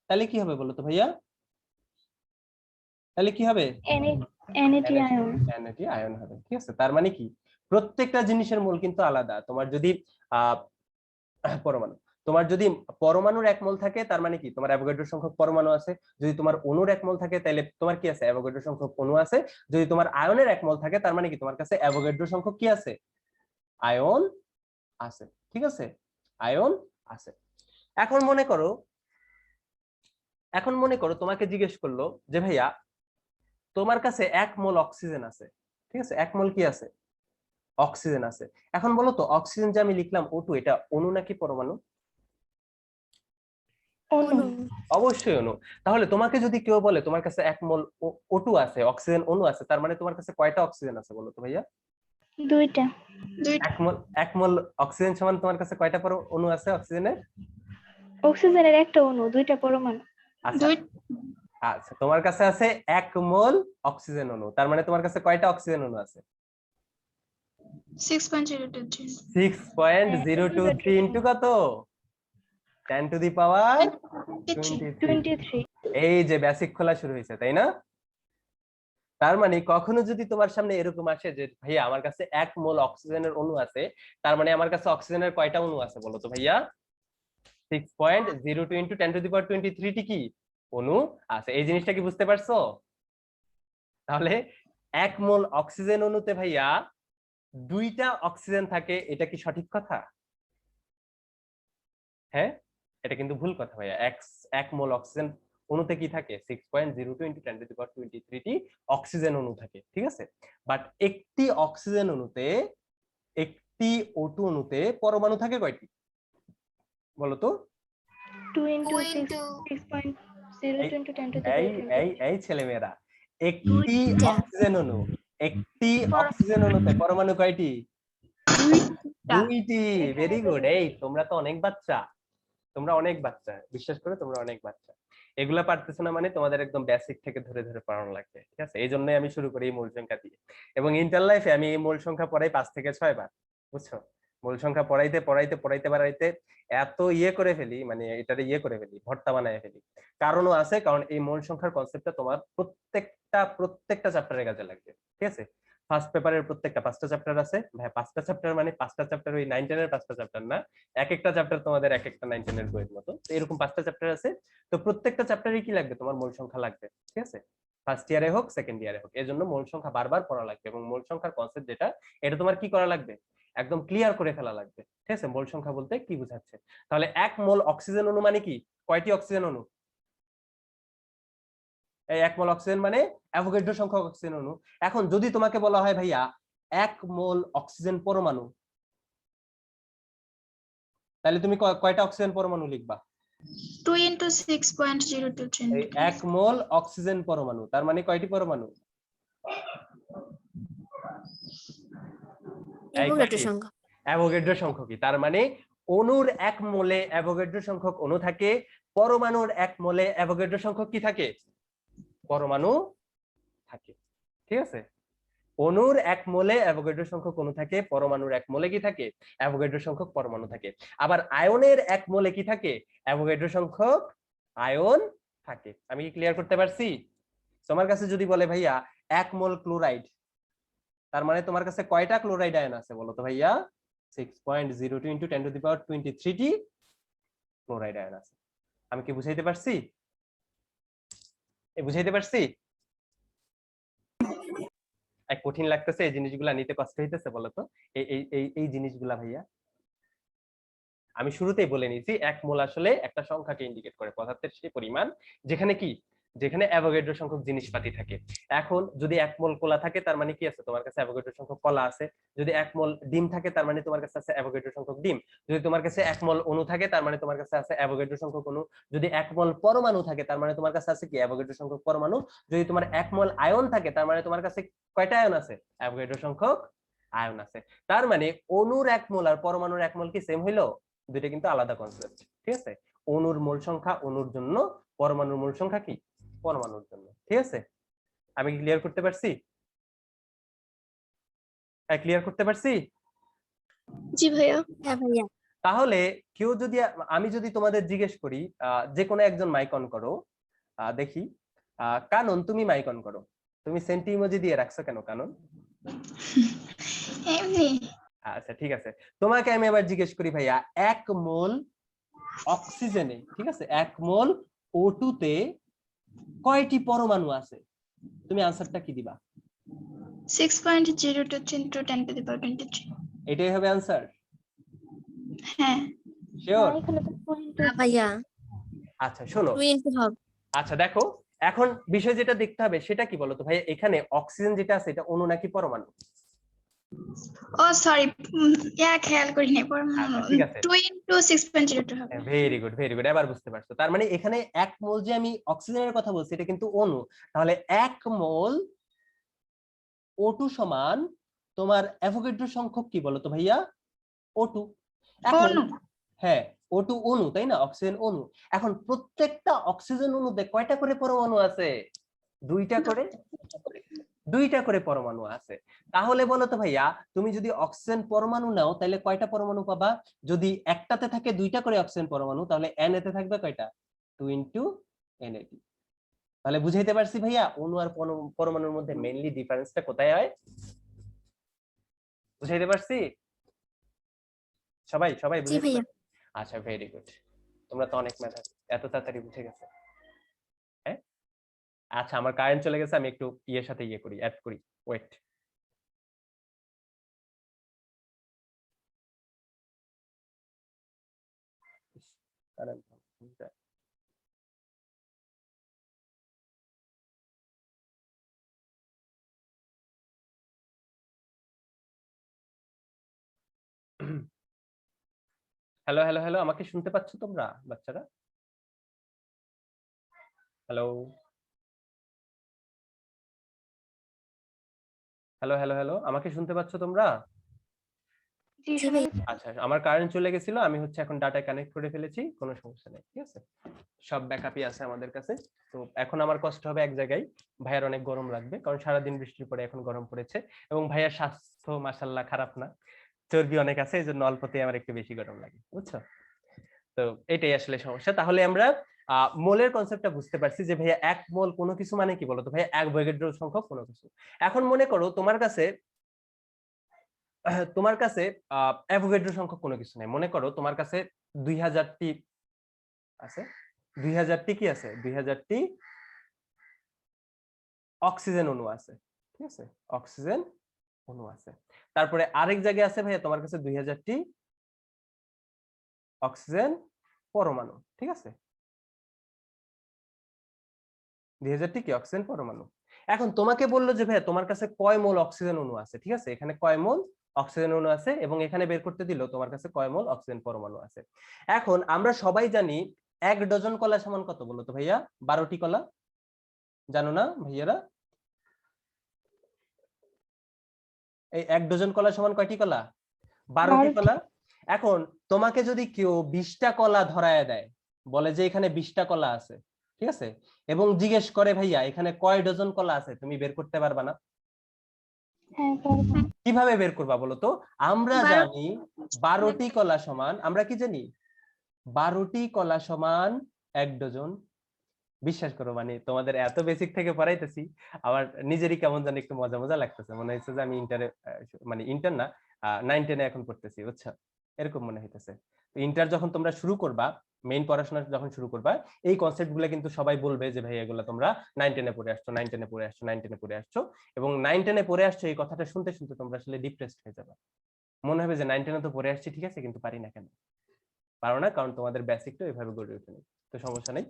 তাহলে কি হবে বলো তো ভাইয়া? তাহলে কি হবে? NAT ion. NAT আয়ন হবে, ঠিক আছে? তার মানে কি প্রত্যেকটা জিনিসের মোল কিন্তু আলাদা। তোমার যদি পরমাণু, তোমার যদি পরমাণুর 1 মোল থাকে, তার মানে কি তোমার অ্যাভোগাড্রো সংখ্যক পরমাণু আছে। যদি তোমার অণুর 1 মোল থাকে, তাহলে তোমার কি আছে? অ্যাভোগাড্রো সংখ্যক অণু আছে। যদি তোমার আয়নের 1 মোল থাকে, তার মানে কি তোমার কাছে অ্যাভোগাড্রো সংখ্যক কি আছে? আয়ন আছে, ঠিক আছে? আয়ন আছে। এখন মনে করো, তোমাকে জিজ্ঞেস করলো যে ভাইয়া তোমার কাছে 1 মোল অক্সিজেন আছে, ঠিক আছে? 1 মোল কি আছে? অক্সিজেন আছে। এখন বলো তো অক্সিজেন যে আমি লিখলাম O2, এটা অণু নাকি পরমাণু? অণু। অবশ্যই অণু। তাহলে তোমাকে যদি কেউ বলে তোমার কাছে 1 মোল O2 আছে, অক্সিজেন অণু আছে, তার মানে তোমার কাছে কয়টা অক্সিজেন আছে বলো তো ভাইয়া? দুইটা। 1 মোল অক্সিজেন সমান তোমার কাছে কয়টা অণু আছে অক্সিজেনের? অক্সিজেনের একটা অণু, দুইটা পরমাণু। আচ্ছা, আচ্ছা তোমার কাছে আছে 1 মোল অক্সিজেন অণু, তার মানে তোমার কাছে কয়টা অক্সিজেন অণু আছে? 6.023। 6.023 ইনটু কত? 10⁻23। 23। এই যে বেসিক খোলা শুরু হয়েছে, তাই না? তার মানে কখনো যদি তোমার সামনে এরকম আসে যে ভাইয়া আমার কাছে 1 মোল অক্সিজেনের অণু আছে, তার মানে আমার কাছে অক্সিজেনের কয়টা অণু আছে বলো তো ভাইয়া? 6.02 ইনটু 10⁻23 টি কি অণু আছে। এই জিনিসটা কি বুঝতে পারছো? তাহলে 1 মোল অক্সিজেন অণুতে ভাইয়া 2টা অক্সিজেন থাকে, এটা কি সঠিক কথা? হ্যাঁ, এটা কিন্তু ভুল কথা ভাইয়া। 1 মোল অক্সিজেন অণুতে কি থাকে? 6.02 ইনটু 10⁻23 টি অক্সিজেন অণু থাকে, ঠিক আছে? বাট একটি অক্সিজেন অণুতে, একটি O2 অণুতে পরমাণু থাকে কয়টি বলো তো? 2 into 6.02 into 10⁻23। এই ছেলেমেয়েরা, একটি অক্সিজেন অণু, একটি অক্সিজেন অণুতে পরমাণু কয়টি? 2টি। Very good. এই তোমরা তো অনেক বাচ্চা, তোমরা অনেক বাচ্চা, বিশ্বাস করো তোমরা অনেক বাচ্চা। এগুলা পারতেছো না মানে তোমাদের একদম বেসিক থেকে ধরে ধরে পড়ানো লাগবে, ঠিক আছে? এই জন্যই আমি শুরু করি এই মূল সংখ্যা দিয়ে। এবং ইন্টার লাইফে আমি এই মূল সংখ্যা পড়াই 5 থেকে 6 বার, বুঝছো? মূল সংখ্যা পড়াইতে পড়াইতে পড়াইতে বাড়াইতে এত করে ফেলি, মানে এটারে করে ফেলি, ভর্তা বানায় ফেলি। কারণও আছে, কারণ এই মূল সংখ্যার কনসেপ্টটা তোমার প্রত্যেকটা চ্যাপ্টারে কাজে লাগবে, ঠিক আছে? ফার্স্ট পেপারের প্রত্যেকটা 5টা চ্যাপ্টার আছে ভাই, 5টা চ্যাপ্টার মানে 5টা চ্যাপ্টার ওই 9 10 এর 5টা চ্যাপ্টার না, এক একটা চ্যাপ্টার তোমাদের এক একটা 9 10 এর বইয়ের মতো। তো এরকম 5টা চ্যাপ্টার আছে। তো প্রত্যেকটা চ্যাপ্টারে কি লাগবে? তোমার মূল সংখ্যা লাগবে, ঠিক আছে? ফার্স্ট ইয়ারে হোক, সেকেন্ড ইয়ারে হোক, এজন্য মূল সংখ্যা বারবার পড়া লাগবে। এবং মূল সংখ্যার কনসেপ্ট যেটা, এটা তোমার কি করা লাগবে? একদম ক্লিয়ার করে ফেলা লাগবে, ঠিক আছে? মূল সংখ্যা বলতে কি বোঝাচ্ছে? তাহলে 1 মোল অক্সিজেন অণু মানে কি? কয়টি অক্সিজেন অণু? এই 1 মোল অক্সিজেন মানে অ্যাভোগাড্রো সংখ্যক অক্সিজেন অণু। এখন যদি তোমাকে বলা হয় ভাইয়া 1 মোল অক্সিজেন পরমাণু, তাহলে তুমি কয়টা অক্সিজেন পরমাণু লিখবা? 2 into 6.023। এই 1 মোল অক্সিজেন পরমাণু, তার মানে কয়টি পরমাণু? অ্যাভোগাড্রো সংখ্যক। তার মানে অণুর 1 মোলে অ্যাভোগাড্রো সংখ্যক অণু থাকে, পরমাণুর 1 মোলে অ্যাভোগাড্রো সংখ্যক কি থাকে? পরমাণু থাকে, ঠিক আছে? অণুর 1 মোলে অ্যাভোগাড্রো সংখ্যক অণু থাকে, পরমাণুর 1 মোলে কি থাকে? অ্যাভোগাড্রো সংখ্যক পরমাণু থাকে। আবার আয়নের 1 মোলে কি থাকে? অ্যাভোগাড্রো সংখ্যক আয়ন থাকে। আমি কি ক্লিয়ার করতে পারছি? তোমার কাছে যদি বলে ভাইয়া 1 মোল ক্লোরাইড, তার মানে তোমার কাছে কয়টা ক্লোরাইড আয়ন আছে বলো তো ভাইয়া? 6.02 × 10⁻23 টি ক্লোরাইড আয়ন আছে। আমি কি বুঝাইতে পারছি? বুঝাইতে পারছি? কঠিন লাগতেছে এই জিনিসগুলা নিতে, কষ্ট হইতেছে বলো তো? এই জিনিসগুলা ভাইয়া আমি শুরুতেই বলে নিয়েছি, 1 মোল আসলে একটা সংখ্যাকে ইন্ডিকেট করে, পদার্থের সেই পরিমাণ যেখানে অ্যাভোগাড্রো সংখ্যক জিনিসপাতি থাকে। এখন যদি 1 মোল কলা থাকে তার মানে কি আছে? তোমার কাছে অ্যাভোগাড্রো সংখ্যক কলা আছে। যদি 1 মোল ডিম থাকে তার মানে তোমার কাছে আছে অ্যাভোগাড্রো সংখ্যক ডিম। যদি তোমার কাছে 1 মোল অণু থাকে তার মানে তোমার কাছে আছে অ্যাভোগাড্রো সংখ্যক অণু। যদি 1 মোল পরমাণু থাকে তার মানে তোমার কাছে আছে কি? অ্যাভোগাড্রো সংখ্যক পরমাণু। যদি তোমার 1 মোল আয়ন থাকে তার মানে তোমার কাছে কয়টা আয়ন আছে? অ্যাভোগাড্রো সংখ্যক আয়ন আছে। তার মানে অণুর 1 মোল আর পরমাণুর 1 মোল কি সেম হইলো? দুইটা কিন্তু আলাদা কনসেপ্ট, ঠিক আছে? অণুর মোল সংখ্যা অণুর জন্য, পরমাণুর মোল সংখ্যা কি? পরমাণুর জন্য, ঠিক আছে? আমি কি ক্লিয়ার করতে পারছি? ক্লিয়ার করতে পারছি? জি ভাইয়া। হ্যাঁ ভাইয়া। তাহলে কেউ যদি, আমি যদি তোমাদের জিজ্ঞেস করি, যে কোনো একজন মাইক অন করো, দেখি। কানন, তুমি মাইক অন করো। তুমি সেন্টি ইমোজি দিয়ে রাখছো কেন কানন? এমনি। আচ্ছা ঠিক আছে, তোমাকে আমি আবার জিজ্ঞেস করি ভাইয়া, 1 মোল অক্সিজেনে, ঠিক আছে, 1 মোল O2 তে কয়টি পরমাণু আছে? তুমি আনসারটা কি দিবা? 6.02 × 10⁻23। এটাই হবে আনসার? হ্যাঁ। শিওর? হ্যাঁ ভাইয়া, আচ্ছা শোনো, 20 হবে। আচ্ছা দেখো, এখন বিষয় যেটা দেখতে হবে সেটা কি বলতো ভাই? এখানে অক্সিজেন যেটা আছে এটা অণু নাকি পরমাণু? ও সরি, খেয়াল করিনি। পরমাণু। ঠিক আছে, 2 × 6.02 হবে। ভেরি গুড ভেরি গুড, এবার বুঝতে পারছো। তার মানে এখানে 1 মোল যে আমি অক্সিজেনের কথা বলছি এটা কিন্তু অণু। তাহলে 1 মোল O2 সমান তোমার অ্যাভোগাড্রো সংখ্যক কি বলতো ভাইয়া? O2। এখন অণু। হ্যাঁ, O2 অণু, তাই না? অক্সিজেন অণু। এখন প্রত্যেকটা অক্সিজেন অণুতে কয়টা করে পরমাণু আছে? দুইটা করে পরমাণু আছে। তাহলে বলো তো ভাইয়া, তুমি যদি অক্সিজেন পরমাণু নাও তাহলে কয়টা পরমাণু পাবা? যদি একটাতে থাকে দুইটা করে অক্সিজেন পরমাণু, তাহলে Na তে থাকবে কয়টা? 2 × Na। তাহলে বুঝাইতে পারছি ভাইয়া অণু আর পরমাণুর মধ্যে মেইনলি ডিফারেন্সটা কোথায় হয়? বুঝাইতে পারছি? সবাই জি বুঝাইতে ভাইয়া। পারছি? আচ্ছা ভেরি গুড, তোমরা তো অনেক মেধাবী, এত তাড়াতাড়ি বুঝে গেছে। হ্যাঁ, আচ্ছা আমার কারেন্ট চলে গেছে, আমি একটু ইয়ের সাথে করি, অ্যাড করি, ওয়েট। হ্যালো হ্যালো হ্যালো, আমাকে শুনতে পাচ্ছ তোমরা বাচ্চারা? হ্যালো হ্যালো হ্যালো হ্যালো, আমাকে শুনতে পাচ্ছ তোমরা? জি জি ভাইয়া। আচ্ছা, আমার কারেন্ট চলে গেছিল, আমি হচ্ছে এখন ডাটা কানেক্ট করে ফেলেছি, কোনো সমস্যা নেই, ঠিক আছে? সব ব্যাকআপই আছে আমাদের কাছে। তো এখন আমার কষ্ট হবে এক জায়গায়, ভাইয়ার অনেক গরম লাগবে কারণ সারাদিন বৃষ্টির পরে এখন গরম পড়েছে, এবং ভাইয়ার স্বাস্থ্য মাশাআল্লাহ খারাপ না, চর্বি অনেক আছে, এইজন্য অল্পতেই আমার একটু বেশি গরম লাগে, বুঝছো? তো এটাই আসলে সমস্যা। তাহলে আমরা মোলের কনসেপ্টটা বুঝতে পারছি যে ভাইয়া 1 মোল কোনো কিছু মানে কি বলতো ভাইয়া? অ্যাভোগাড্রো সংখ্যক কোনো কিছু। এখন মনে করো তোমার কাছে অ্যাভোগাড্রো সংখ্যক কোনো কিছু নাই। মনে করো তোমার কাছে 2000 টি আছে, 2000 টি কি আছে? 2000 টি অক্সিজেন অণু আছে, ঠিক আছে? অক্সিজেন অণু আছে। তারপরে আরেক জায়গায় আছে ভাইয়া তোমার কাছে 2000 টি অক্সিজেন পরমাণু, ঠিক আছে? 2000 টি কি অক্সিজেন পরমাণু। এখন তোমাকে বললো যে ভাইয়া তোমার কাছে কয় মোল অক্সিজেন অণু আছে, ঠিক আছে? এখানে কয় মোল অক্সিজেন অণু আছে, এবং এখানে বের করতে দিল তোমার কাছে কয় মোল অক্সিজেন পরমাণু আছে। এখন আমরা সবাই জানি 1 ডজন কলা সমান কত বলো তো ভাইয়া? 12টি কলা, জানো না ভাইয়ারা? এই 1 ডজন কলা সমান কয়টি কলা? 12টি কলা। এখন তোমাকে যদি কেউ 20টা কলা ধরায় দেয়, বলে যে এখানে 20টা কলা আছে, ঠিক আছে, এবং জিজ্ঞেস করে ভাইয়া এখানে কয় ডজন কলা আছে, তুমি বের করতে পারবা না? হ্যাঁ পারবো। কিভাবে বের করবা বলো তো? আমরা জানি 12টি কলা সমান, আমরা কি জানি? 12টি কলা সমান 1 ডজন, বিশ্বাস করো মানে তোমাদের এত বেসিক থেকে পড়াইতেছি, আমার নিজেরই কেমন জানি একটু মজা মজা লাগতেছে, মনে হচ্ছে যে আমি ইন্টারে, মানে ইন্টার না, 9-10 এখন পড়তেছি, বুঝছো, এরকম মনে হইতেছে। তো ইন্টার যখন তোমরা শুরু করবা, মেইন পড়াশোনা যখন শুরু করবা, এই কনসেপ্ট গুলো কিন্তু সবাই বলবে যে ভাই এগুলো তোমরা 9-10 পড়ে আসছো, 9-10 পড়ে আসছো, 9-10 পড়ে আসছো, এবং 9-10 পড়ে আসছো এই কথাটা শুনতে শুনতে তোমরা আসলে ডিপ্রেসড হয়ে যাবে, মনে হবে যে 9-10 তো পড়ে আসছি ঠিক আছে, কিন্তু পারি না কেন? পারো না কারণ তোমাদের বেসিকটা এভাবে গড়ে ওঠেনি। তো সমস্যা নেই,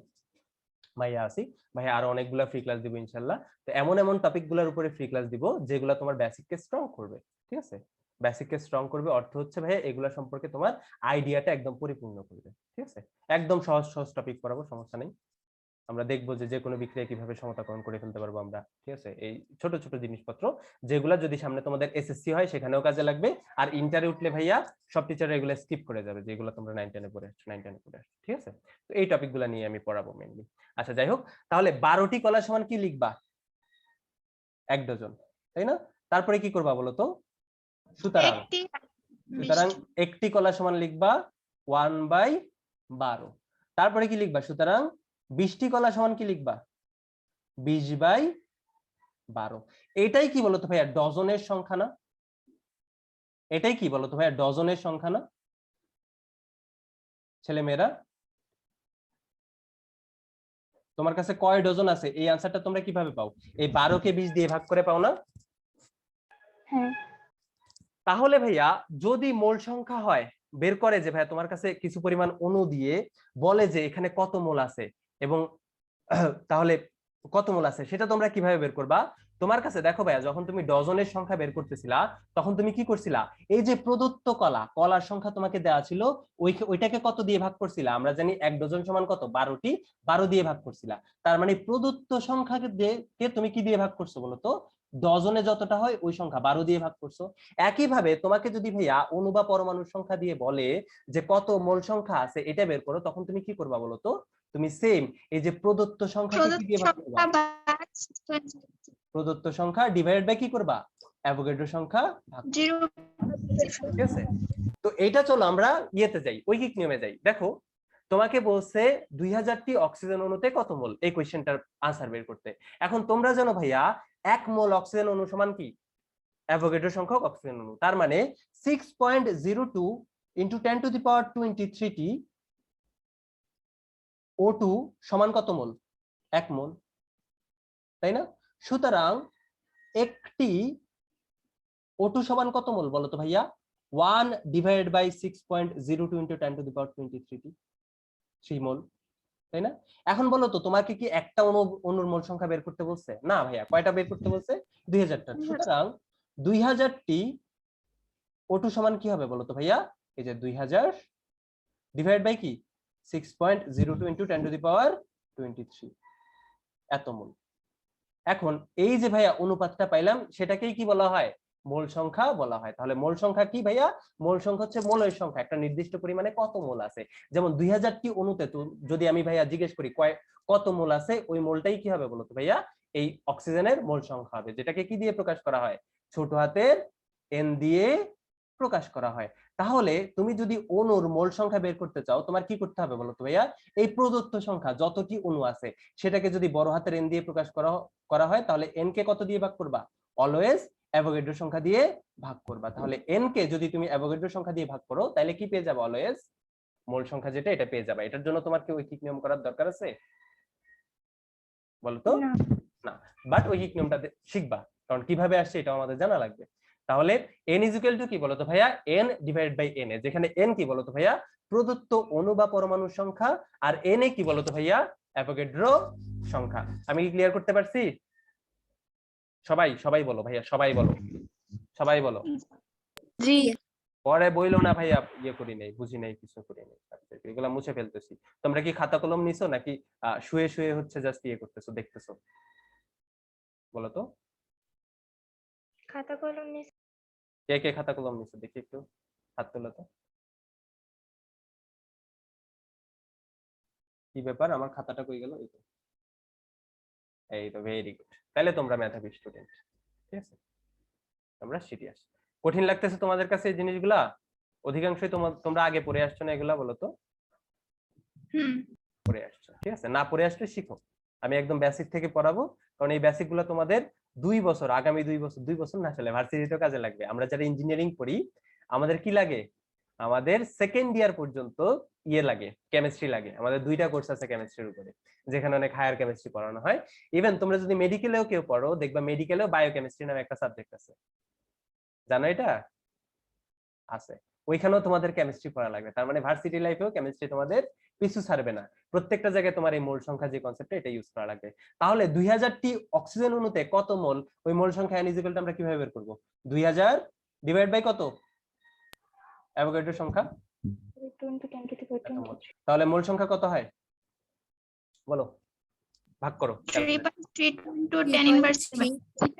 ভাইয়া আসি, ভাইয়া আরো অনেকগুলো ফ্রি ক্লাস দিব ইনশাল্লাহ। তো এমন এমন টপিক গুলোর উপরে ফ্রি ক্লাস দিব যেগুলো তোমার বেসিককে স্ট্রং করবে, ঠিক আছে? বেসিককে স্ট্রং করবে অর্থ হচ্ছে ভাইয়া এগুলা সম্পর্কে তোমার আইডিয়াটা একদম পরিপূর্ণ করবে, ঠিক আছে? একদম সহজ সহজ টপিক পড়াবো, সমস্যা নেই। আমরা দেখবো যে যে কোনো বিক্রিয়া কিভাবে সমতাকরণ করে ফেলতে পারবো আমরা, ঠিক আছে? এই ছোট ছোট জিনিসপত্র যেগুলা যদি সামনে তোমাদের এসএসসি হয় সেখানেও কাজে লাগবে, আর ইন্টারে উঠলে ভাইয়া সব টিচার এগুলো স্কিপ করে যাবে যেগুলো তোমরা 9-10 পড়ে আসছো, 9-10 পড়ে আসছো, ঠিক আছে? তো এই টপিকগুলো নিয়ে আমি পড়াবো মেইনলি। আচ্ছা যাই হোক, তাহলে 12টি কলা সমান কি লিখবা? 1 ডজন, তাই না? তারপরে কি করবা বলো তো? সুতরাং একটি সুতরাং 1টি কলা সমান লিখবা 1/12। তারপরে কি লিখবা? সুতরাং 20টি কলা সমান কি লিখবা? 20/12। এটাই কি বলতো ভাইয়া ডজনের সংখ্যা না? এটাই কি বলতো ভাইয়া ডজনের সংখ্যা না ছেলে মেয়েরা? তোমার কাছে কয় ডজন আছে এই আনসারটা তোমরা কিভাবে পাও? এই 12কে 20 দিয়ে ভাগ করে পাও না? হ্যাঁ তাহলে ভাইয়া যদি মোল সংখ্যা হয়, বের করে যে ভাইয়া তোমার কাছে কিছু পরিমাণ অণু দিয়ে বলে যে এখানে কত মোল আছে, এবং তাহলে কত মোল আছে সেটা তোমরা কিভাবে বের করবা? তোমার কাছে দেখো ভাইয়া যখন তুমি ডজনের সংখ্যা বের করতেছিলা তখন তুমি কি করছিলা? এই যে প্রদত্ত কলার সংখ্যা তোমাকে দেওয়া ছিল, ওইটাকে কত দিয়ে ভাগ করছিলা? আমরা জানি 1 ডজন সমান কত? 12টি, 12 দিয়ে ভাগ করছিলা। তার মানে প্রদত্ত সংখ্যাকে তুমি কি দিয়ে ভাগ করছো বলো তো? ডজনে যতটা হয় ওই সংখ্যা 12 দিয়ে ভাগ করছো। একইভাবে তোমাকে যদি ভাইয়া অণু বা পরমাণুর সংখ্যা দিয়ে বলে যে কত মোল সংখ্যা আছে এটা বের করো, তখন তুমি কি করবা বলো তো? তুমি সেম এই যে প্রদত্ত সংখ্যাকে কি দিয়ে ভাগ করবা? প্রদত্ত সংখ্যা ডিভাইডেড বাই কি করবা? অ্যাভোগাড্রো সংখ্যা ভাগ করবা, 0 ঠিক আছে? তো এইটা চলো আমরা ইয়েতে যাই, ঐকিক নিয়মে যাই। দেখো তোমাকে বলছে 2000টি অক্সিজেন অণুতে কত মোল, এই কোশ্চেনটার আনসার বের করতে। এখন তোমরা জানো ভাইয়া 1 মোল অক্সিজেন অণু সমান কি? অ্যাভোগাড্রো সংখ্যক অক্সিজেন অণু। তার মানে 6.02 into 10 to the power 23 T O2 সমান কত মোল? 1 মোল, তাই না? সুতরাং একটি O2 সমান কত মোল বলো তো ভাইয়া? 1 divided by 6.02 into 10 to the power 23 টি, 3 মোল, তাই না? এখন বলো তো তোমাকে কি একটা অণুর মোল সংখ্যা বের করতে বলছে? না ভাইয়া, কয়টা বের করতে বলছে? 2000টা। সুতরাং 2000টি O2 সমান কি হবে বলো তো ভাইয়া? এই যে 2000 ডিভাইড বাই কি 6.02 ইনটু 10 টু দি পাওয়ার 23, এত মোল। এখন এই যে ভাইয়া অনুপাতটা পাইলাম সেটাকেই কি বলা হয়? মোল সংখ্যা বলা হয়। তাহলে মোল সংখ্যা কি ভাইয়া? মোল সংখ্যা হচ্ছে মোলের সংখ্যা, একটা নির্দিষ্ট পরিমাণে কত মোল আছে। যেমন 2000টি অণুতে যদি আমি ভাইয়া জিজ্ঞেস করি কত মোল আছে, ওই মোলটাই কি হবে বলতো ভাইয়া? এই অক্সিজেনের মোল সংখ্যা হবে, যেটাকে কি দিয়ে প্রকাশ করা হয়? ছোট হাতের এন দিয়ে প্রকাশ করা হয়। তাহলে তুমি যদি অণুর মোল সংখ্যা বের করতে চাও তোমার কি করতে হবে বলতো ভাইয়া? এই প্রদত্ত সংখ্যা যতটি অণু আছে সেটাকে যদি বড় হাতের এন দিয়ে প্রকাশ করা হয় তাহলে এন কে কত দিয়ে ভাগ করবা? অলওয়েজ অ্যাভোগাড্রো সংখ্যা দিয়ে ভাগ করবা। তাহলে এন কে যদি তুমি অ্যাভোগাড্রো সংখ্যা দিয়ে ভাগ করো তাহলে কি পেয়ে যাবে? অলওয়েজ মোল সংখ্যা যেটা এটা পেয়ে যাবে। এটার জন্য তোমার কি ঐকিক নিয়ম করার দরকার আছে বলতো? না না, বাট ঐকিক নিয়মটা শিখবা, কারণ কিভাবে আসছে এটা আমাদের জানা লাগবে। তাহলে n ইকুয়াল টু কি বলতো ভাইয়া? n ডিভাইড বাই n, যেখানে n কি বলতো ভাইয়া? প্রদত্ত অণু বা পরমাণুর সংখ্যা, আর n কি বলতো ভাইয়া? অ্যাভোগাড্রো সংখ্যা। আমি কি ক্লিয়ার করতে পারছি? সবাই সবাই বলো ভাইয়া, সবাই বলো, সবাই বলো। জি পরে বইলো না ভাইয়া ইয়ে করি নাই, বুঝি নাই, কিছু করি নাই, এগুলা মুছে ফেলতেছি। তোমরা কি খাতা কলম নিছো নাকি শুয়ে শুয়ে হচ্ছে জাস্ট ইয়ে করতেছো, দেখতেছো? বলো তো খাতা কলম নিয়ে কে কে খাতা কলম নিছো, দেখি একটু হাত তোলো তো। কি ব্যাপার, আমার খাতাটা কই গেল? এই তো ভেরি গুড, তাহলে তোমরা মেধাবী স্টুডেন্ট, ঠিক আছে? তোমরা সিরিয়াস। কঠিন লাগতেছে তোমাদের কাছে এই জিনিসগুলা? অধিকাংশই তোমরা আগে পড়ে আসছো না এগুলা, বলো তো? হুম পড়ে আসছো, ঠিক আছে? না পড়ে আসলে শিখো, আমি একদম বেসিক থেকে পড়াবো, কারণ এই বেসিক গুলো তোমাদের 2 বছর, আগামী 2 বছর, 2 বছর না আসলে ভার্সিটিতে কাজে লাগবে। আমরা যারা ইঞ্জিনিয়ারিং পড়ি আমাদের কি লাগে, আমাদের সেকেন্ড ইয়ার পর্যন্ত ইয়ে লাগে, কেমিস্ট্রি লাগে। আমাদের 2টা কোর্স আছে কেমিস্ট্রির উপরে, যেখানে অনেক হায়ার কেমিস্ট্রি পড়ানো হয়। ইভেন তোমরা যদি মেডিকেলেও কেউ পড়ো, দেখবা মেডিকেলেও বায়োকেমিস্ট্রি নামে একটা সাবজেক্ট আছে, জানো এটা আছে, ওইখানেও তোমাদের কেমিস্ট্রি পড়া লাগবে। তার মানে ভার্সিটি লাইফেও কেমিস্ট্রি তোমাদের পিছু ছাড়বে না, প্রত্যেকটা জায়গায় তোমার এই মোল সংখ্যা যে কনসেপ্ট এটা ইউজ করা লাগবে। তাহলে 2000টি অক্সিজেন অণুতে কত মোল, ওই মোল সংখ্যা n ইকুয়াল টু আমরা কিভাবে বের করব, 2000 ডিভাইড বাই কত, অ্যাভোগাড্রো সংখ্যা, 20 মোল। তাহলে মোল সংখ্যা কত হয় বলো, ভাগ করো। 3.32 10 inverse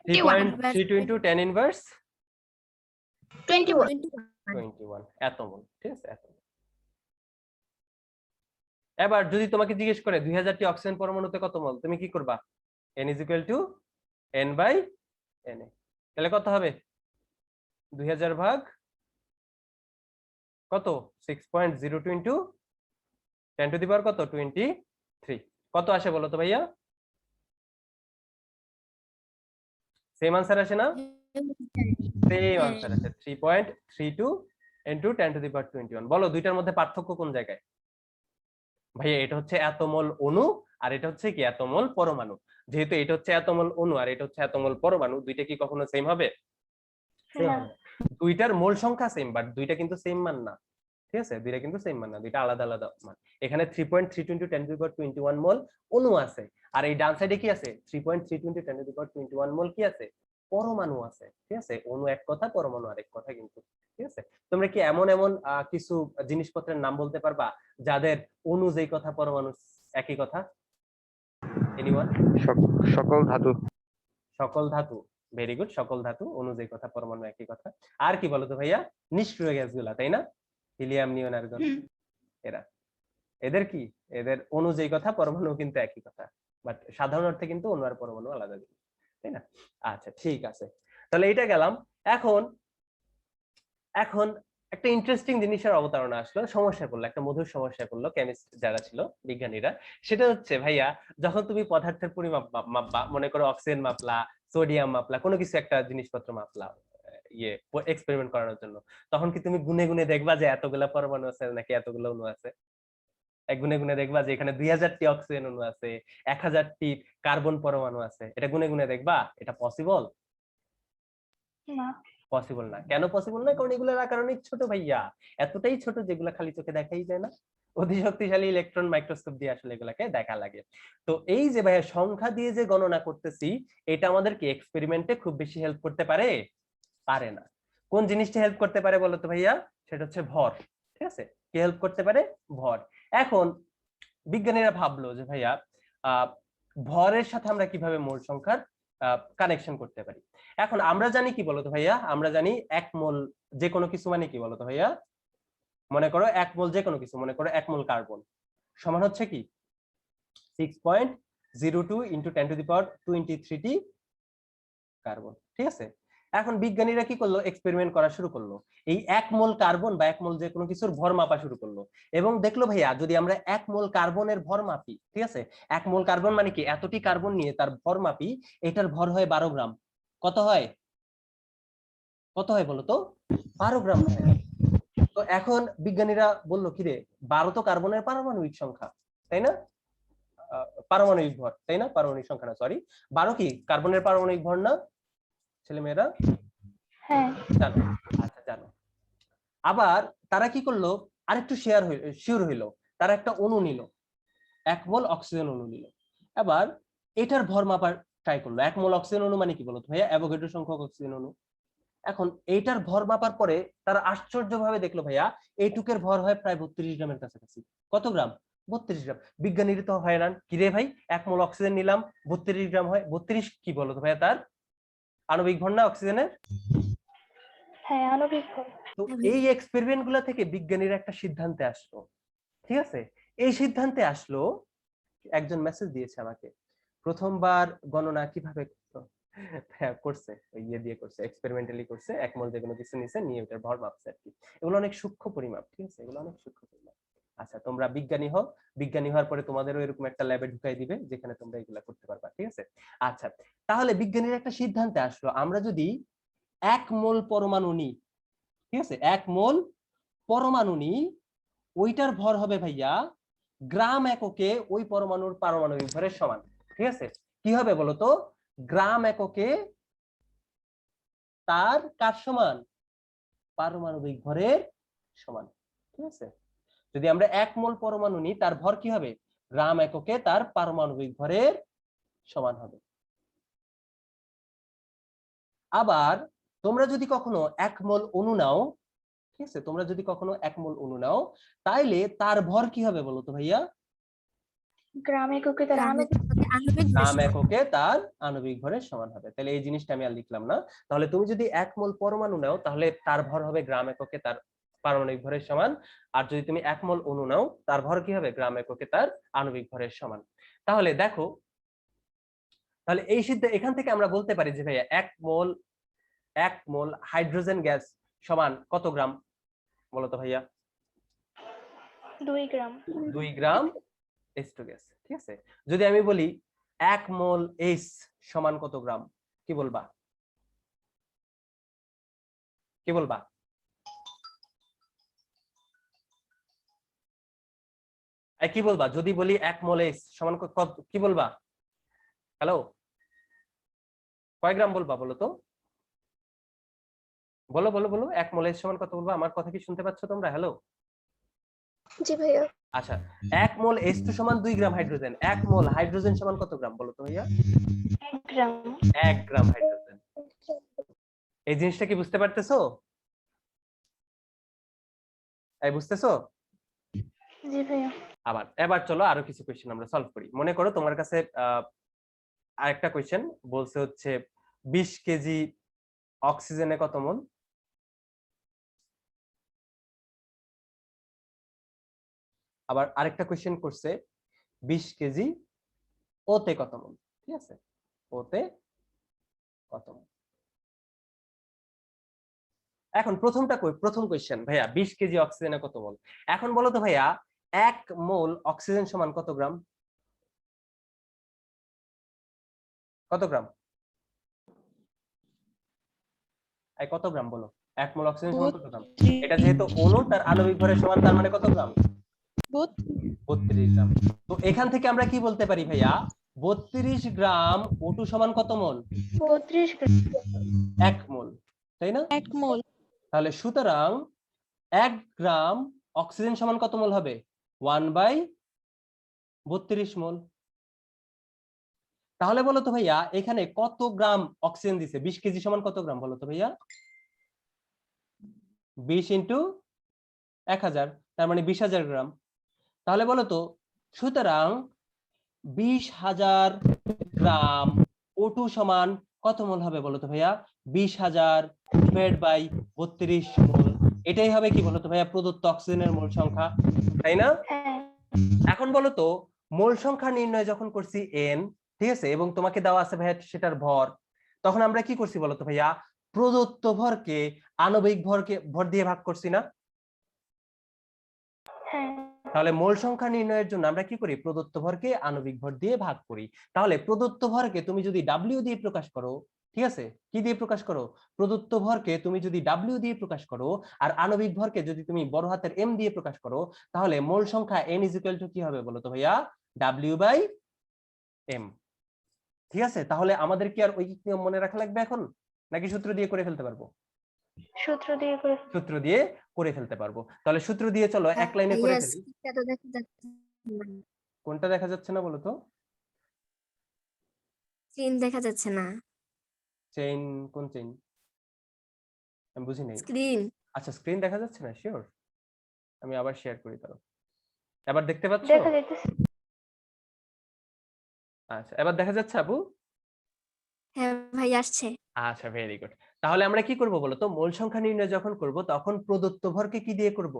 3.32 into 10 inverse 21 21 এত মোল, ঠিক আছে, এত মোল। এবার যদি তোমাকে জিজ্ঞেস করে 2000টি অক্সিজেন পরমাণুতে কত মোল, তুমি কি করবা, n is equal to n by na, তাহলে কত হবে 2000 ভাগ কত 6.02 into 10 to the power কত 23, কত আসে বলো তো ভাইয়া, সেম আনসার আসে না, সেম আনসার আসে 3.32 into 10 to the power 21। বলো দুইটার মধ্যে পার্থক্য কোন জায়গায় ভাইয়া, এটা হচ্ছে এত মোল অণু আর এটা হচ্ছে কি এত মোল পরমাণু। যেহেতু এটা হচ্ছে এত মোল অণু আর এটা হচ্ছে এত মোল পরমাণু, দুইটা কি কখনো সেম হবে, সেম হবে। দুইটার মোল সংখ্যা সেম, বাট দুইটা কিন্তু সেম মান না, ঠিক আছে, দুইটা কিন্তু সেম মান না, দুইটা আলাদা আলাদা মান। এখানে 3.32 into 10 to the power 21 মোল অণু আছে, আর এই ডান সাইডে কি আছে 3.32 into 10 to the power 21 মোল কি আছে, পরমাণু আছে, ঠিক আছে। অণু এক কথা, পরমাণু আরেক কথা কিন্তু, ঠিক আছে। তোমরা কি এমন এমন কিছু জিনিসপত্রের নাম বলতে পারবা যাদের অণু যেই কথা পরমাণু একই কথা, এনিওয়ান? সকল ধাতু। সকল ধাতু, ভেরি গুড, সকল ধাতু, অণু যেই কথা পরমাণু একই কথা। আর কি বলতো ভাইয়া, নিষ্ক্রিয় গ্যাসগুলা, তাই না, হিলিয়াম, নিয়ন, আর্গন, এরা, এদের কি, এদের অণু যেই কথা পরমাণু কিন্তু একই কথা, বাট সাধারণ অর্থে কিন্তু অণু আর পরমাণু আলাদা জিনিস, তাই না? আচ্ছা ঠিক আছে, তাহলে এটা গেলাম। এখন এখন একটা ইন্টারেস্টিং জিনিসের অবতারণা আসলো, সমস্যা পড়লো, একটা মধুর সমস্যা পড়লো কেমিস্ট যারা ছিল বিজ্ঞানীরা। সেটা হচ্ছে ভাইয়া, যখন তুমি পদার্থের পরিমাপ মাপবা, মনে করো অক্সিজেন মাপলা, সোডিয়াম মাপলা, কোনো কিছু একটা জিনিসপত্র মাপলা ইয়ে এক্সপেরিমেন্ট করানোর জন্য, তখন কি তুমি গুনে গুনে দেখবা যে এতগুলা পরমাণু আছে নাকি এতগুলো অণু আছে? এক গুনে গুনে দেখবা যে এখানে 2000টি অক্সিজেন অণু আছে, 1000টি কার্বন পরমাণু আছে, এটা গুনে গুনে দেখবা? এটা পসিবল? না, পসিবল না। কেন পসিবল না? কারণ এগুলোর আকার অনেক ছোট ভাইয়া, এতটাই ছোট যেগুলা খালি চোখে দেখাই যায় না। অতি শক্তিশালী ইলেকট্রন মাইক্রোস্কোপ দিয়ে আসলে এগুলাকে দেখা লাগে। তো এই যে ভাইয়া সংখ্যা দিয়ে যে গণনা করতেছি, এটা আমাদেরকে এক্সপেরিমেন্টে খুব বেশি হেল্প করতে পারে? পারে না। কোন জিনিসটা হেল্প করতে পারে বলতো ভাইয়া? সেটা হচ্ছে ভর, ঠিক আছে। কি হেল্প করতে পারে? ভর। এখন বিজ্ঞানীরা ভাবলো যে ভাইয়া ভরের সাথে আমরা কিভাবে মোল সংখ্যার কানেকশন করতে পারি। এখন আমরা জানি কি বলতো ভাইয়া, আমরা জানি এক মোল যে কোনো কিছু মানে কি বলতো ভাইয়া, মনে করো এক মোল যে কোনো কিছু, মনে করো এক মোল কার্বন সমান হচ্ছে কি 6.02 into 10 to the power 23 T carbon, ঠিক আছে। এখন বিজ্ঞানীরা কি করলো, এক্সপেরিমেন্ট করা শুরু করলো, এই এক মোল কার্বন বা এক মোল যে কোনো কিছুর ভর মাপা শুরু করলো, এবং দেখলো ভাইয়া যদি আমরা এক মোল কার্বনের ভর মাপি, ঠিক আছে, এক মোল কার্বন মানে কি এতটি কার্বন নিয়ে তার ভর মাপি, এটার ভর হয় 12 গ্রাম। কত হয়, কত হয় বলো তো? 12 গ্রাম হয়। তো এখন বিজ্ঞানীরা বললো কি রে, 12 তো কার্বনের পারমাণবিক সংখ্যা, তাই না, পারমাণবিক ভর, তাই না, পারমাণবিক সংখ্যা না, সরি, 12 কি কার্বনের পারমাণবিক ভর না ছেলেমেয়েরা? হ্যাঁ জানো, আচ্ছা জানো। আবার তারা কি করলো, আরেকটু শিওর হইলো, তারা একটা অণু নিল, এক মোল অক্সিজেন অণু নিল। এবার এটার ভর মাপার ট্রাই করলো, এক মোল অক্সিজেন অণু মানে কি বলতো ভাইয়া, অ্যাভোগাড্রো সংখ্যক অক্সিজেন অণু। এখন এইটার ভর মাপার পরে তারা আশ্চর্যভাবে দেখলো ভাইয়া এইটুকের ভর হয় প্রায় 32 গ্রামের কাছাকাছি। কত গ্রাম? 32 গ্রাম। বিজ্ঞানীরা তো হয়রান, কিরে ভাই এক মোল অক্সিজেন নিলাম 32 গ্রাম হয়, 32 কি বলতো ভাইয়া তার আণবিক ভর না অক্সিজেনের? হ্যাঁ আণবিক ভর। তো এই এক্সপেরিমেন্ট গুলা থেকে বিজ্ঞানীরা একটা সিদ্ধান্তে আসলো, ঠিক আছে। এই সিদ্ধান্তে আসলো, একজন মেসেজ দিয়েছে আমাকে, প্রথমবার গণনা কিভাবে করছে, ইয়ে দিয়ে করছে, এক্সপেরিমেন্টালি করছে, এক মোল যে কোনো কিছু নিছে নিয়ে ওটার ভর মাপছে আর কি। এগুলো অনেক সূক্ষ্ম পরিমাপ, ঠিক আছে, এগুলো অনেক সূক্ষ্ম পরিমাপ। আচ্ছা, তোমরা বিজ্ঞানী হও, বিজ্ঞানী হওয়ার পরে তোমাদেরও এরকম একটা ল্যাবে ঢুকাই দিবে যেখানে তোমরা এগুলা করতে পারবা, ঠিক আছে? আচ্ছা, তাহলে বিজ্ঞানীর একটা সিদ্ধান্তে আসলো আমরা যদি 1 মোল পরমাণু নিই, ঠিক আছে, 1 মোল পরমাণু নিই, ওইটার ভর হবে ভাইয়া গ্রাম এককে ওই পরমাণুর পারমাণবিক ভরের সমান, ঠিক আছে? কি হবে বলতো? গ্রাম এককে তার কার সমান? পারমাণবিক ভরের সমান, ঠিক আছে? যদি আমরা 1 মোল পরমাণু নিই, তার ভর কি হবে? গ্রাম এককে তার পারমাণবিক ভরের সমান হবে। আবার তোমরা যদি কখনো 1 মোল অণু নাও, ঠিক আছে, তোমরা যদি কখনো 1 মোল অণু নাও, তাইলে তার ভর কি হবে বলো তো ভাইয়া? গ্রাম এককে তার গ্রাম এককে তার আণবিক ভরের সমান হবে। তাহলে এই জিনিসটা আমি আর লিখলাম না। তাহলে তুমি যদি 1 মোল পরমাণু নাও, তাহলে তার ভর হবে গ্রাম এককে তার পারমাণবিক ভরের সমান। আর যদি তুমি 1 মোল অণু নাও, তার ভর কি হবে? গ্রাম এককে তার আণবিক ভরের সমান। তাহলে দেখো, তাহলে এই এখান থেকে আমরা বলতে পারি যে ভাইয়া 1 মোল হাইড্রোজেন গ্যাস সমান কত গ্রাম বলো তো ভাইয়া? 2 গ্রাম। 2 গ্রাম H2 গ্যাস, ঠিক আছে? যদি আমি বলি 1 মোল H সমান কত গ্রাম, কি বলবা? কি বলবা? কি বলবা যদি বলি 1 মোল H সমান কত, কি বলবা? হ্যালো, কয় গ্রাম বলবা বলো তো? বলো বলো বলো, 1 মোল H সমান কত বলবা? আমার কথা কি শুনতে পাচ্ছ তোমরা? হ্যালো, জি ভাইয়া। আচ্ছা, 1 মোল H2 সমান 2 গ্রাম হাইড্রোজেন, 1 মোল হাইড্রোজেন সমান কত গ্রাম বলো তো ভাইয়া? 1 গ্রাম। 1 গ্রাম হাইড্রোজেন। এই জিনিসটা কি বুঝতে পারতেছো? এই বুঝতেছো? জি ভাইয়া। এবার চলো আরো কিছু কোশ্চেন আমরা সলভ করি। মনে করো তোমার কাছে আরেকটা কোশ্চেন বলছে হচ্ছে 20 কেজি অক্সিজেনে কত মোল? আবার আরেকটা কোশ্চেন করছে 20 কেজি ওতে কত মোল, ঠিক আছে? ওতে কত মোল? এখন প্রথম কোশ্চেন ভাইয়া, 20 কেজি অক্সিজেনে কত মোল? এখন বলো তো ভাইয়া 1 মোল অক্সিজেন সমান কত গ্রাম? কত গ্রাম? কত গ্রাম বলো? 1 মোল অক্সিজেন সমান কত গ্রাম? এটা যেহেতু অণু, তার আণবিক ভরের সমান, তার মানে কত গ্রাম? 32 গ্রাম। তো এখান থেকে আমরা কি বলতে পারি ভাইয়া? 32 গ্রাম O2 সমান কত মোল? 32 গ্রাম। 1 মোল, তাই না? 1 মোল। তাহলে সুতরাং 1 গ্রাম অক্সিজেন সমান কত মোল হবে? 1/32 মোল। তাহলে বলো তো ভাইয়া এখানে কত গ্রাম অক্সিজেন দিছে? 20 কেজি সমান কত গ্রাম বলো তো ভাইয়া? 20 ইন্টু 1000, তার মানে 20,000 গ্রাম। তাহলে বলো তো, সুতরাং 20,000 গ্রাম O2 সমান কত মোল হবে বলো তো ভাইয়া? 20,000 ডিভাইড বাই 32 মোল। এটাই হবে কি বলো তো ভাইয়া প্রদত্ত অক্সিজেনের মোল সংখ্যা, তাই না? হ্যাঁ। এখন বলো তো, মোল সংখ্যা নির্ণয় যখন করছি n, ঠিক আছে, এবং তোমাকে দেওয়া আছে ভাইয়া সেটার ভর, তখন আমরা কি করছি বলো তো ভাইয়া? প্রদত্ত ভরকে আণবিক ভর দিয়ে ভাগ করছি না? হ্যাঁ। তাহলে মোল সংখ্যা নির্ণয়ের জন্য আমরা কি করি? প্রদত্ত ভরকে আণবিক ভর দিয়ে ভাগ করি। তাহলে প্রদত্ত ভরকে তুমি যদি W দিয়ে প্রকাশ করো, ঠিক আছে, কি দিয়ে প্রকাশ করো? প্রদত্ত ভরকে তুমি যদি W দিয়ে প্রকাশ করো, আর আণবিক ভরকে যদি তুমি বড় হাতের M দিয়ে প্রকাশ করো, তাহলে মোল সংখ্যা n = কি হবে বলো তো ভাইয়া? W/m। ঠিক আছে, তাহলে আমাদের কি আর ঐকিক নিয়ম মনে রাখা লাগবে এখন, নাকি সূত্র দিয়ে করে ফেলতে পারবো? সূত্র দিয়ে করে। সূত্র দিয়ে করে ফেলতে পারবো। তাহলে সূত্র দিয়ে চলো এক লাইনে করে ফেলি। কোনটা দেখা যাচ্ছে না বলো তো? স্ক্রিন দেখা যাচ্ছে না। চেইন? কোন চেইন? আমি বুঝি নাই। স্ক্রিন। আচ্ছা, স্ক্রিন দেখা যাচ্ছে না, শিওর? আমি আবার শেয়ার করি তাহলে। এবার দেখতে পাচ্ছো? দেখা যাইতেছে। আচ্ছা, এবার দেখা যাচ্ছে আপু? হ্যাঁ ভাই আসছে। আচ্ছা, ভেরি গুড। তাহলে আমরা কি করব বলো তো? মোল সংখ্যা নির্ণয় যখন করব তখন প্রদত্ত ভরকে কি দিয়ে করব?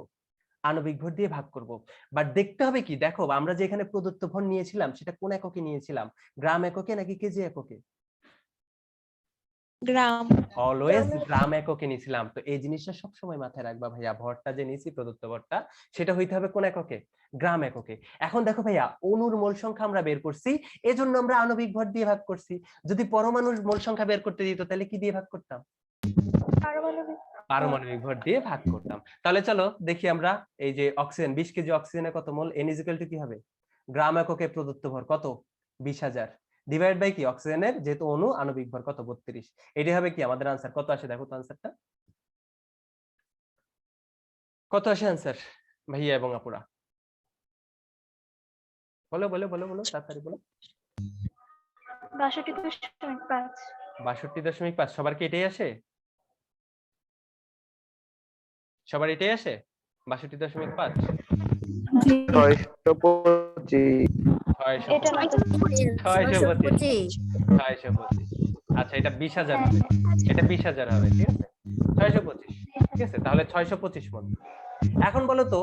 আণবিক ভর দিয়ে ভাগ করব। বাট দেখতে হবে কি, দেখো আমরা যে এখানে প্রদত্ত ভর নিয়েছিলাম সেটা কোন এককে নিয়েছিলাম? গ্রাম এককে নাকি কেজি এককে? গ্রাম। অলওয়েজ গ্রাম এককে নিছিলাম। তো এই জিনিসটা সবসময় মাথায় রাখবা ভাইয়া, ভরটা যে নিছি প্রদত্ত ভরটা সেটা হইতে হবে কোন এককে? গ্রাম এককে। এখন দেখো ভাইয়া, অণুর মোল সংখ্যা আমরা বের করছি, এজন্য আমরা আণবিক ভর দিয়ে ভাগ করছি। যদি পরমাণুর মোল সংখ্যা বের করতে দিত তাহলে কি দিয়ে ভাগ করতাম? পারমাণবিক পারমাণবিক ভর দিয়ে ভাগ করতাম। তাহলে চলো দেখি আমরা, এই যে অক্সিজেন 20 কেজি অক্সিজেনে কত মোল? n = কি হবে? গ্রাম এককে প্রদত্ত ভর কত? 20,000 ডিভাইড বাই কি অক্সিজেনের যেহেতু অণু আণবিক ভর কত? 32। এটাই হবে কি আমাদের आंसर। কত আসে দেখো তো आंसरটা কত আসে आंसर ভাইয়া এবং আপুরা? বলো বলো বলো বলো তাড়াতাড়ি বলো। 62.5। 62.5। সবার কি এটাই আসে? সবার এটাই আসে 62.5? 625। 625। এটা না তো 625। 625। আচ্ছা, এটা 20,000 হবে, এটা 20,000 হবে, ঠিক আছে? 625, ঠিক আছে? তাহলে 625 মোল। এখন বলো তো,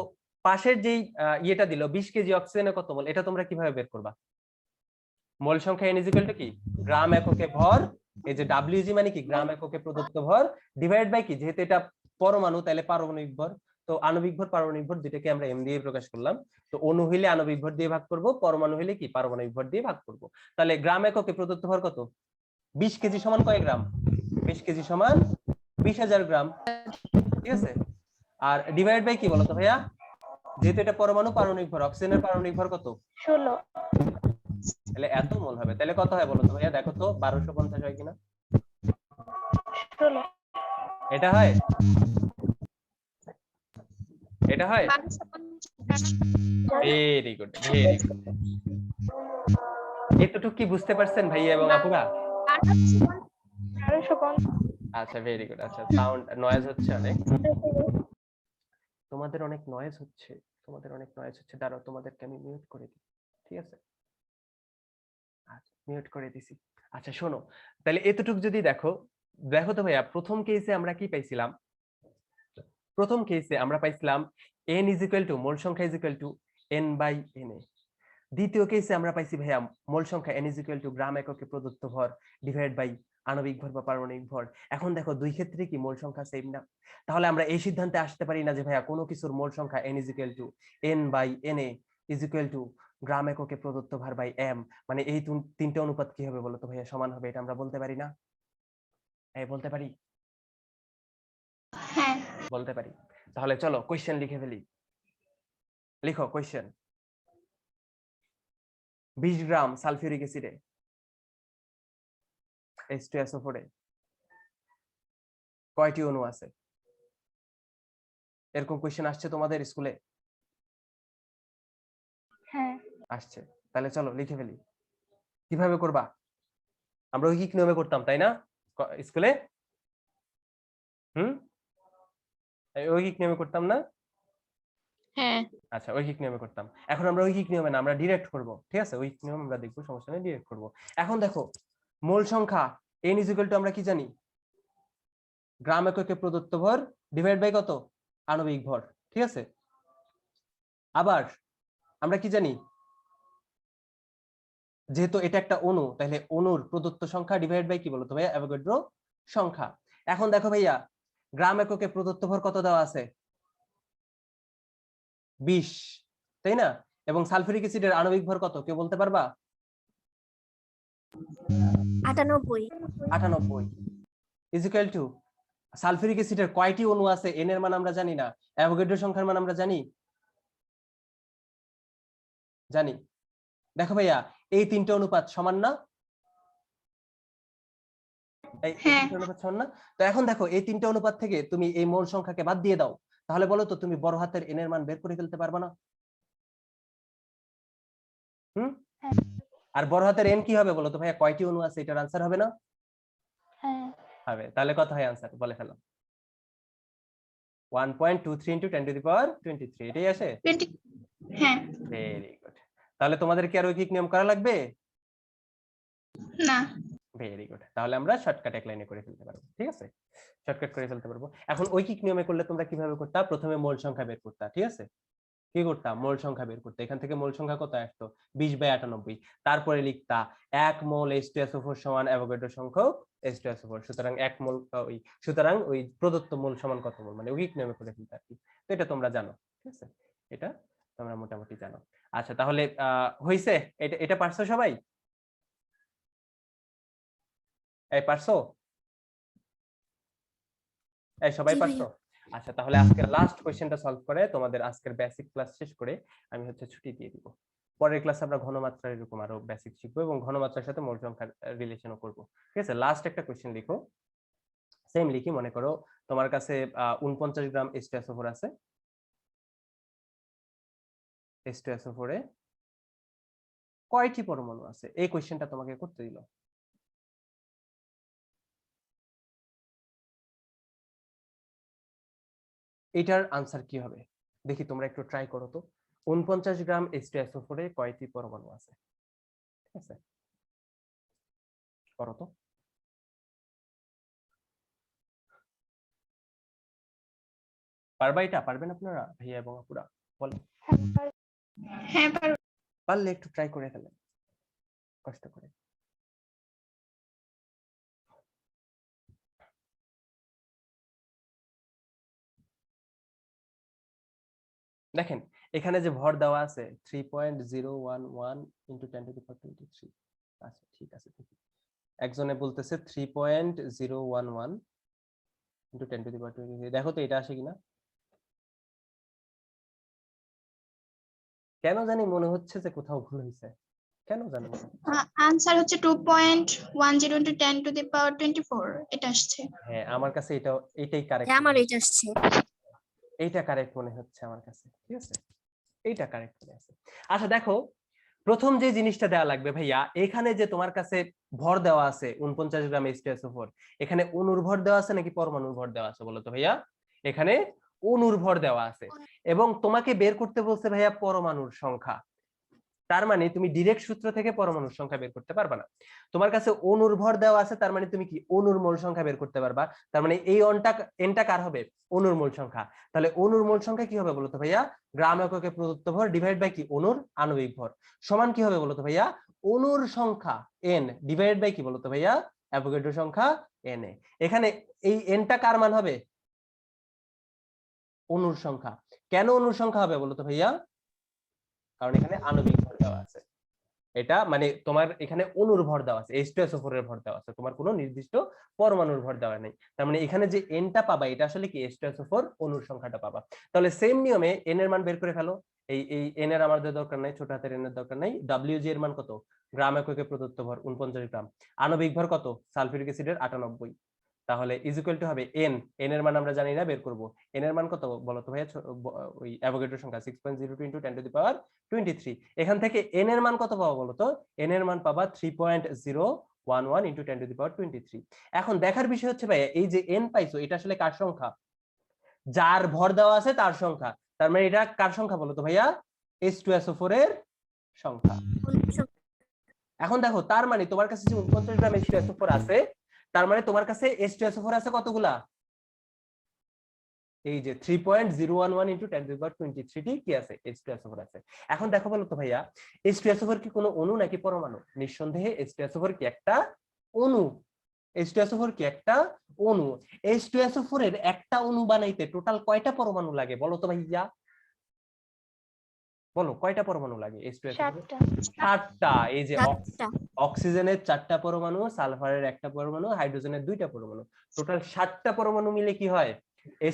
পাশের যেই ইয়েটা দিল 20 কেজি অক্সিজেনে কত মোল, এটা তোমরা কিভাবে বের করবা? মোল সংখ্যা n = কি? গ্রাম এককে ভর, এই যে WG মানে কি? গ্রাম এককে প্রদত্ত ভর ডিভাইড বাই কি, যেহেতু এটা পরমাণু তাহলে পারমাণবিক ভর, তো আণবিক ভর পারমাণবিক ভর দুইটাকে আমরা m দিয়ে প্রকাশ করলাম। তো অণু হইলে আণবিক ভর দিয়ে ভাগ করব, পরমাণু হইলে কি পারমাণবিক ভর দিয়ে ভাগ করব। তাহলে গ্রাম এককে প্রদত্ত ভর কত? 20 কেজি সমান কয় গ্রাম? 20 কেজি সমান 20,000 গ্রাম, ঠিক আছে? আর ডিভাইড বাই কি বলতো ভাইয়া, যেহেতু এটা পরমাণু পারমাণবিক ভর, অক্সিজেনের পারমাণবিক ভর কত? 16। তাহলে এত মোল হবে। তাহলে কত হয় বলতো ভাইয়া? দেখো তো 1250 হয় কিনা? 16। এটা হয়? এটা হয়? Very good, very good. এতটুকু কি বুঝতে পারছেন ভাইয়া এবং আপুরা? 1250। আচ্ছা, ভেরি গুড। আচ্ছা, সাউন্ড নয়েজ হচ্ছে অনেক, তোমাদের অনেক নয়েজ হচ্ছে, তোমাদের অনেক নয়েজ হচ্ছে। দাঁড়াও, তোমাদেরকে আমি মিউট করে দিই, ঠিক আছে? আচ্ছা, মিউট করে দিছি। আচ্ছা শোনো, তাহলে এতটুকু যদি দেখো, দেখো তো ভাইয়া, প্রথম কেসে আমরা কি পাইছিলাম? প্রথম কেসে আমরা পাইছিলাম n = মোল সংখ্যা n/na। দ্বিতীয় কেসে আমরা পাইছি ভাইয়া মোল সংখ্যা n = গ্রাম এককে প্রদত্ত ভর ডিভাইড বাই আণবিক ভর বা পারমাণবিক ভর। এখন দেখো দুই ক্ষেত্রে কি মোল সংখ্যা সেম না? তাহলে আমরা এই সিদ্ধান্তে আসতে পারি না যে ভাইয়া কোনো কিছুর মোল সংখ্যা n = n/na গ্রাম এককে প্রদত্ত ভর বাই m, মানে এই তিনটে অনুপাত কি হবে বলো তো ভাইয়া? সমান হবে, এটা আমরা বলতে পারি না? এই বলতে পারি? হ্যাঁ। বলতে পারি। তাহলে চলো কোশ্চেন লিখে ফেলি। লিখো কোশ্চেন। 20 গ্রাম সালফিউরিক অ্যাসিডে H2SO4 এ কয়টি অণু আছে? এরকম কোশ্চেন আসছে তোমাদের স্কুলে? হ্যাঁ। আসছে। তাহলে চলো লিখে ফেলি। কিভাবে করবা? আমরা ঐকিক নিয়মে করতাম, তাই না স্কুলে? ঐকিক নিয়মে করতাম না? হ্যাঁ। আচ্ছা, ঐকিক নিয়মে করতাম। এখন আমরা ঐকিক নিয়মে না, আমরা ডিরেক্ট করব, ঠিক আছে? ঐকিক নিয়ম আমরা দেখবো, সমস্যা নেই, ডিরেক্ট করব। এখন দেখো, মোল সংখ্যা n = আমরা কি জানি? গ্রাম এককে প্রদত্ত ভর ডিভাইড বাই কত? আণবিক ভর, ঠিক আছে? আবার আমরা কি জানি? যেহেতু এটা একটা অণু, তাহলে অণুর প্রদত্ত সংখ্যা ডিভাইড বাই কি বলতো ভাইয়া? অ্যাভোগাড্রো সংখ্যা। এখন দেখো ভাইয়া, গ্রাম এককে প্রদত্ত ভর কত দেওয়া আছে? 20, তাই না? এবং সালফিউরিক অ্যাসিডের আণবিক ভর কত, কেউ বলতে পারবা? 98 98 সালফিউরিক অ্যাসিডের কয়টি অণু আছে n এর মান আমরা জানি না, অ্যাভোগাড্রো সংখ্যার মান আমরা জানি? জানি। দেখো ভাইয়া, এই তিনটে অনুপাত সমান না? এই তিনটে অনুপাত সমান না? তো এখন দেখো, এই তিনটে অনুপাত থেকে তুমি এই মোল সংখ্যাকে বাদ দিয়ে দাও, তাহলে বলো তো তুমি বড় হাতের n এর মান বের করে ফেলতে পারবা না? আর বড় হাতের n কি হবে বলো তো ভাইয়া? কয়টি অণু আছে, এটার आंसर হবে না? হ্যাঁ। হবে। তাহলে কত হয় आंसर বলে ফেলো। 1.23 × 10⁻23, এটাই আসে? হ্যাঁ। Very good. তাহলে তোমাদের কি আর ঐকিক নিয়ম করা লাগবে? না। Very good. তাহলে আমরা শর্টকাট এক লাইনে করে ফেলতে পারবো, ঠিক আছে? শর্টকাট করে ফেলতে পারবো। এখন ঐকিক নিয়মে করলে তোমরা কিভাবে করতে? প্রথমে মোল সংখ্যা বের করতে, ঠিক আছে? কি করতাম, মোল সংখ্যা বের করতে। এখান থেকে মোল সংখ্যা কত আসতো, 20/98। তারপরে লিখতা 1 মোল H2SO4 সমান অ্যাভোগাড্রো সংখ্যক H2SO4। সুতরাং 1 মোল সুতরাং ওই প্রদত্ত মোল সমান কত মোল, মানে উইক নিয়মে করে ফেলতে আর কি। তো এটা তোমরা জানো, ঠিক আছে, এটা তোমরা মোটামুটি জানো। আচ্ছা তাহলে হইছে, এটা এটা পারছো সবাই? এই পারছো? এই সবাই জি পারছো? ভাইয়া। আচ্ছা তাহলে আজকের লাস্ট কোশ্চেনটা সলভ করে তোমাদের আজকের বেসিক ক্লাস শেষ করে আমি হচ্ছে ছুটি দিয়ে দিব। পরের ক্লাসে আমরা ঘনমাত্রা এরকম আরো বেসিক শিখবো এবং ঘনমাত্রার সাথে মোল সংখ্যার রিলেশনও করব। ঠিক আছে, লাস্ট একটা কোশ্চেন লিখো। সেম লিখি, মনে করো তোমার কাছে 49 গ্রাম H2SO4 আছে। H2SO4 এ কয়টি পরমাণু আছে, এই কোশ্চেনটা তোমাকে করতে দিল। এটার আনসার কি হবে দেখি, তোমরা একটু ট্রাই করো তো। 49 গ্রাম H2SO4 এ কয়টি পরমাণু আছে? ঠিক আছে, করো তো। পারবা এটা? পারবেন আপনারা ভাইয়া এবং আপুরা? বলো। হ্যাঁ পারবো। পারলে একটু ট্রাই করে ফেলেন কষ্ট করে। দেখেন এখানে যে ভর দেওয়া আছে 3.011 ইন্টু 10⁻23। আচ্ছা ঠিক আছে, একজনে বলতেছে 3.011 ইন্টু 10⁻23। দেখো তো এটা আসে কিনা। কেন জানি মনে হচ্ছে যে কোথাও ভুল হয়েছে, কেন জানি মনে হচ্ছে। আনসার হচ্ছে 2.10 into 10⁻24 এটা আসছে। হ্যাঁ আমার কাছে এটাই কারেক্ট, হ্যাঁ আমার এটা আসছে। এইটা কারেক্ট মনে হচ্ছে আমার কাছে। ঠিক আছে, এইটা কারেক্ট মনে আছে। আচ্ছা দেখো, প্রথম যে জিনিসটা দেওয়া লাগবে ভাইয়া, এখানে যে তোমার কাছে ভর দেওয়া আছে 49 গ্রাম H2SO4, এখানে অণুর ভর দেওয়া আছে নাকি পরমাণুর ভর দেওয়া আছে বলো তো ভাইয়া? এখানে অণুর ভর দেওয়া আছে এবং তোমাকে বের করতে বলছে ভাইয়া পরমাণুর সংখ্যা। তার মানে তুমি ডিরেক্ট সূত্র থেকে পরমাণুর সংখ্যা বের করতে পারবা না। তোমার কাছে অণুর ভর দেওয়া আছে, তার মানে তুমি কি অণুর মোল সংখ্যা বের করতে পারবা। তার মানে এই এনটা কার হবে, অণুর মোল সংখ্যা। তাহলে অণুর মোল সংখ্যা কি হবে বলতো ভাইয়া, গ্রাম এককে প্রদত্ত ভর ডিভাইড বাই কি, অণুর আণবিক ভর, সমান কি হবে বলতো ভাইয়া, অণুর সংখ্যা n ডিভাইড বাই কি বলতো ভাইয়া, অ্যাভোগাড্রো সংখ্যা n এ। এখানে এই nটা কার মান হবে, অণুর সংখ্যা। কেন অণুর সংখ্যা হবে বলতো ভাইয়া, কারণ এখানে আণবিক ভর দেওয়া আছে। এটা মানে তোমার এখানে অণুর ভর দেওয়া আছে, H2SO4 এর ভর দেওয়া আছে, তোমার কোনো নির্দিষ্ট পরমাণুর ভর দেওয়া নেই। তার মানে এখানে যে এনটা পাবা এটা আসলে কি H2SO4 অণুর সংখ্যাটা পাবা। তাহলে সেম নিয়মে এন এর মান বের করে ফেলো। এই এন এর আমাদের দরকার নাই, ছোট হাতের এন এর দরকার নাই। WG এর মান কত, গ্রাম এককে প্রদত্ত ভর 49 গ্রাম, আণবিক ভর কত, সালফিউরিক অ্যাসিডের 98। তাহলে ইজ ইকুয়াল টু হবে এন, এন এর মান আমরা জানি না, বের করব। এন এর মান কত বলতো ভাইয়া, ওই অ্যাভোগাড্রো সংখ্যা 6.02 ইনটু 10⁻23। এখান থেকে এন এর মান কত পাবো বলতো, এন এর মান পাবা 3.011 ইনটু 10⁻23। এখন দেখার বিষয় হচ্ছে ভাইয়া, এই যে এন পাইছো এটা আসলে কার সংখ্যা, যার ভর দেওয়া আছে তার সংখ্যা। তার মানে এটা কার সংখ্যা বলতো ভাইয়া, H2SO4 এর সংখ্যা। এখন দেখো তার মানে তোমার কাছে যে 49 গ্রাম H2SO4 আছে, তার মানে তোমার কাছে H2SO4 আছে কতগুলা, এই যে 3.011 ইনটু 10⁻23 কি আছে, H2SO4 আছে। এখন দেখো বলো তো ভাইয়া, H2SO4 কি কোনো অণু নাকি পরমাণু? নিঃসন্দেহে H2SO4 কি একটা অণু। H2SO4 কি একটা অণু। H2SO4 এর একটা অণু বানাইতে টোটাল কয়টা পরমাণু লাগে বলো তো ভাইয়া, বলো কয়টা পরমাণু লাগে H2SO4 এর? 7টা। এই যে 7টা। অক্সিজেনের 4টা পরমাণু, সালফারের একটা পরমাণু, হাইড্রোজেনের 2টা পরমাণু, টোটাল 7টা পরমাণু মিলে কি হয়,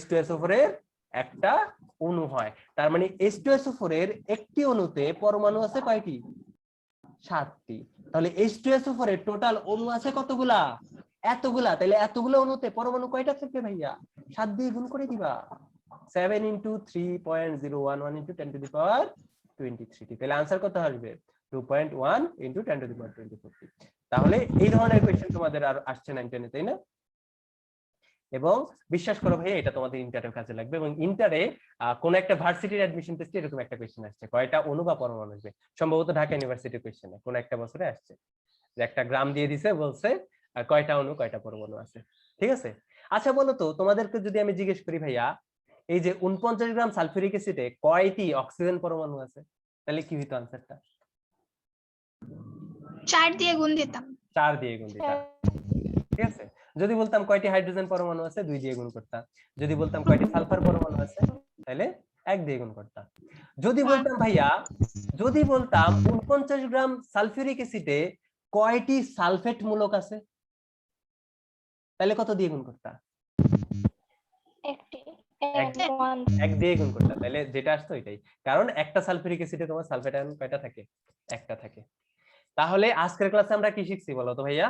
H2SO4 এর একটা অণু হয়। তার মানে H2SO4 এর একটি অণুতে পরমাণু আছে কয়টি, 7টি। তাহলে H2SO4 এর টোটাল অণু আছে কতগুলা, এতগুলা। তাহলে এতগুলো অণুতে পরমাণু কয়টা থাকবে ভাইয়া, 7 দিয়ে গুণ করে দিবা, 7 ইনটু 3.011 ইনটু 10⁻23। তাহলে आंसर কত আসবে, 2.1 ইনটু 10⁻24। তাহলে এই ধরনের কোশ্চেন তোমাদের আর আসছে না ইন্টারনেটে, তাই না? এবং বিশ্বাস করো ভাই এটা তোমাদের ইন্টারের কাজে লাগবে। এবং ইন্টারে কোন একটা ভার্সিটির অ্যাডমিশন টেস্টে এরকম একটা কোশ্চেন আসছে, কয়টা অণু বা পরমাণু আসবে, সম্ভবত ঢাকা ইউনিভার্সিটির কোশ্চেনে কোন একটা বছরে আসছে, যে একটা গ্রাম দিয়ে দিছে, বলছে কয়টা অণু কয়টা পরমাণু আছে। ঠিক আছে, আচ্ছা বলো তো তোমাদেরকে যদি আমি জিজ্ঞেস করি ভাইয়া, এই যে 49 গ্রাম সালফিউরিক অ্যাসিডে কয়টি অক্সিজেন পরমাণু আছে? তাহলে কি হইতো আনসারটা? 4 দিয়ে গুণ দিতাম। 4 দিয়ে গুণ দিতাম, ঠিক আছে। যদি বলতাম কয়টি হাইড্রোজেন পরমাণু আছে, 2 দিয়ে গুণ করতাম। যদি বলতাম কয়টি সালফার পরমাণু আছে, তাহলে 1 দিয়ে গুণ করতাম। যদি বলতাম ভাইয়া, যদি বলতাম 49 গ্রাম সালফিউরিক অ্যাসিডে কয়টি সালফেট মূলক আছে, তাহলে কত দিয়ে গুণ করতাম? একটি এক- 1 দিয়ে গুণ করতাম, তাহলে যেটা আসতো এটাই। কারণ একটা সালফিউরিক অ্যাসিডে তোমার সালফেট আয়ন কয়টা থাকে? একটা থাকে। তাহলে আজকের ক্লাসে আমরা কি শিখছি বলো তো ভাইয়া?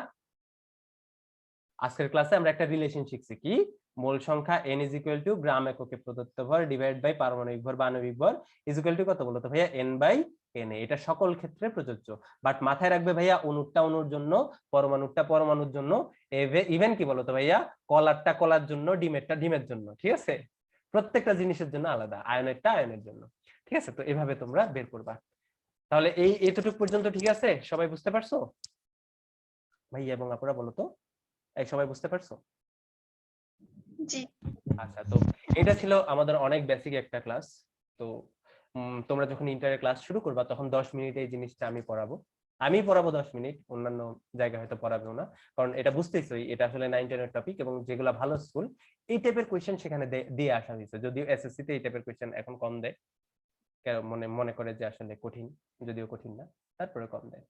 আজকের ক্লাসে আমরা একটা রিলেশন শিখছি, কি? মোল সংখ্যা n = গ্রাম এককে প্রদত্ত ভর ডিভাইড বাই পারমাণবিক ভর বা আণবিক ভর = কত বলো তো ভাইয়া? n/na। এটা সকল ক্ষেত্রে প্রযোজ্য, বাট মাথায় রাখবে ভাইয়া, অণুটা অণুর জন্য, পরমাণুটা পরমাণুর জন্য, ইভেন কি বলো তো ভাইয়া, কলারটা কলার জন্য, ডিমেরটা ডিমের জন্য, ঠিক আছে? প্রত্যেকটা জিনিসের জন্য আলাদা, আয়নেরটা আয়নের জন্য, ঠিক আছে? তো এভাবে তোমরা বের করবা। তাহলে এতটুকু পর্যন্ত ঠিক আছে? সবাই বুঝতে পারছো ভাইয়া এবং আপুরা? বলো তো, এই সবাই বুঝতে পারছো? জি। আচ্ছা, তো এটা ছিল আমাদের অনেক বেসিক একটা ক্লাস। তো তোমরা যখন ইন্টারের ক্লাস শুরু করবা তখন 10 মিনিট এই জিনিসটা আমি পড়াবো। 10 মিনিট, অন্যান্য জায়গায় হয়তো পড়াবেও না, কারণ এটা বুঝতেছই এটা আসলে 9-10 এর টপিক, এবং যেগুলো ভালো স্কুল এই টাইপের কোশ্চেন সেখানে দিয়ে আসা হয়েছে। যদিও এসএসসি তে এই টাইপের কোশ্চেন এখন কম দেয়, মনে মনে করে যে আসলে কঠিন, যদিও কঠিন না, তারপরে কম দেয়।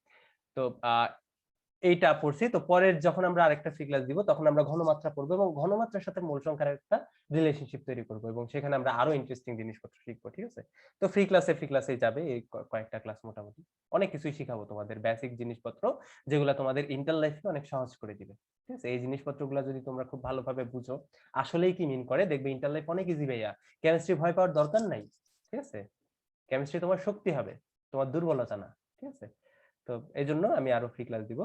তো এইটা পড়ছি। তো পরের যখন আমরা আরেকটা ফ্রি ক্লাস দিব তখন আমরা ঘনমাত্রা পড়বো, এবং ঘনমাত্রার সাথে মোল সংখ্যার একটা রিলেশনশিপ তৈরি করব, এবং সেখানে আমরা আরো ইন্টারেস্টিং জিনিসপত্র শিখবো, ঠিক আছে? তো ফ্রি ক্লাসে যাবে এই কয়েকটা ক্লাস, মোটামুটি অনেক কিছুই শিখাবো তোমাদের, বেসিক জিনিসপত্র যেগুলো তোমাদের ইন্টার লাইফে অনেক সহজ করে দিবে, ঠিক আছে? এই জিনিসপত্রগুলো যদি তোমরা খুব ভালোভাবে বুঝো আসলেই কি মিন করে, দেখবে ইন্টার লাইফ অনেক ইজি ভাইয়া। কেমিস্ট্রি ভয় পাওয়ার দরকার নাই, ঠিক আছে? কেমিস্ট্রি তোমার শক্তি হবে, তোমার দুর্বলতা না, ঠিক আছে? তো এই জন্য আমি আরো ফ্রি ক্লাস দিব।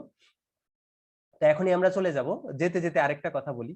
তো এখনই আমরা চলে যাব, যেতে যেতে আরেকটা কথা বলি,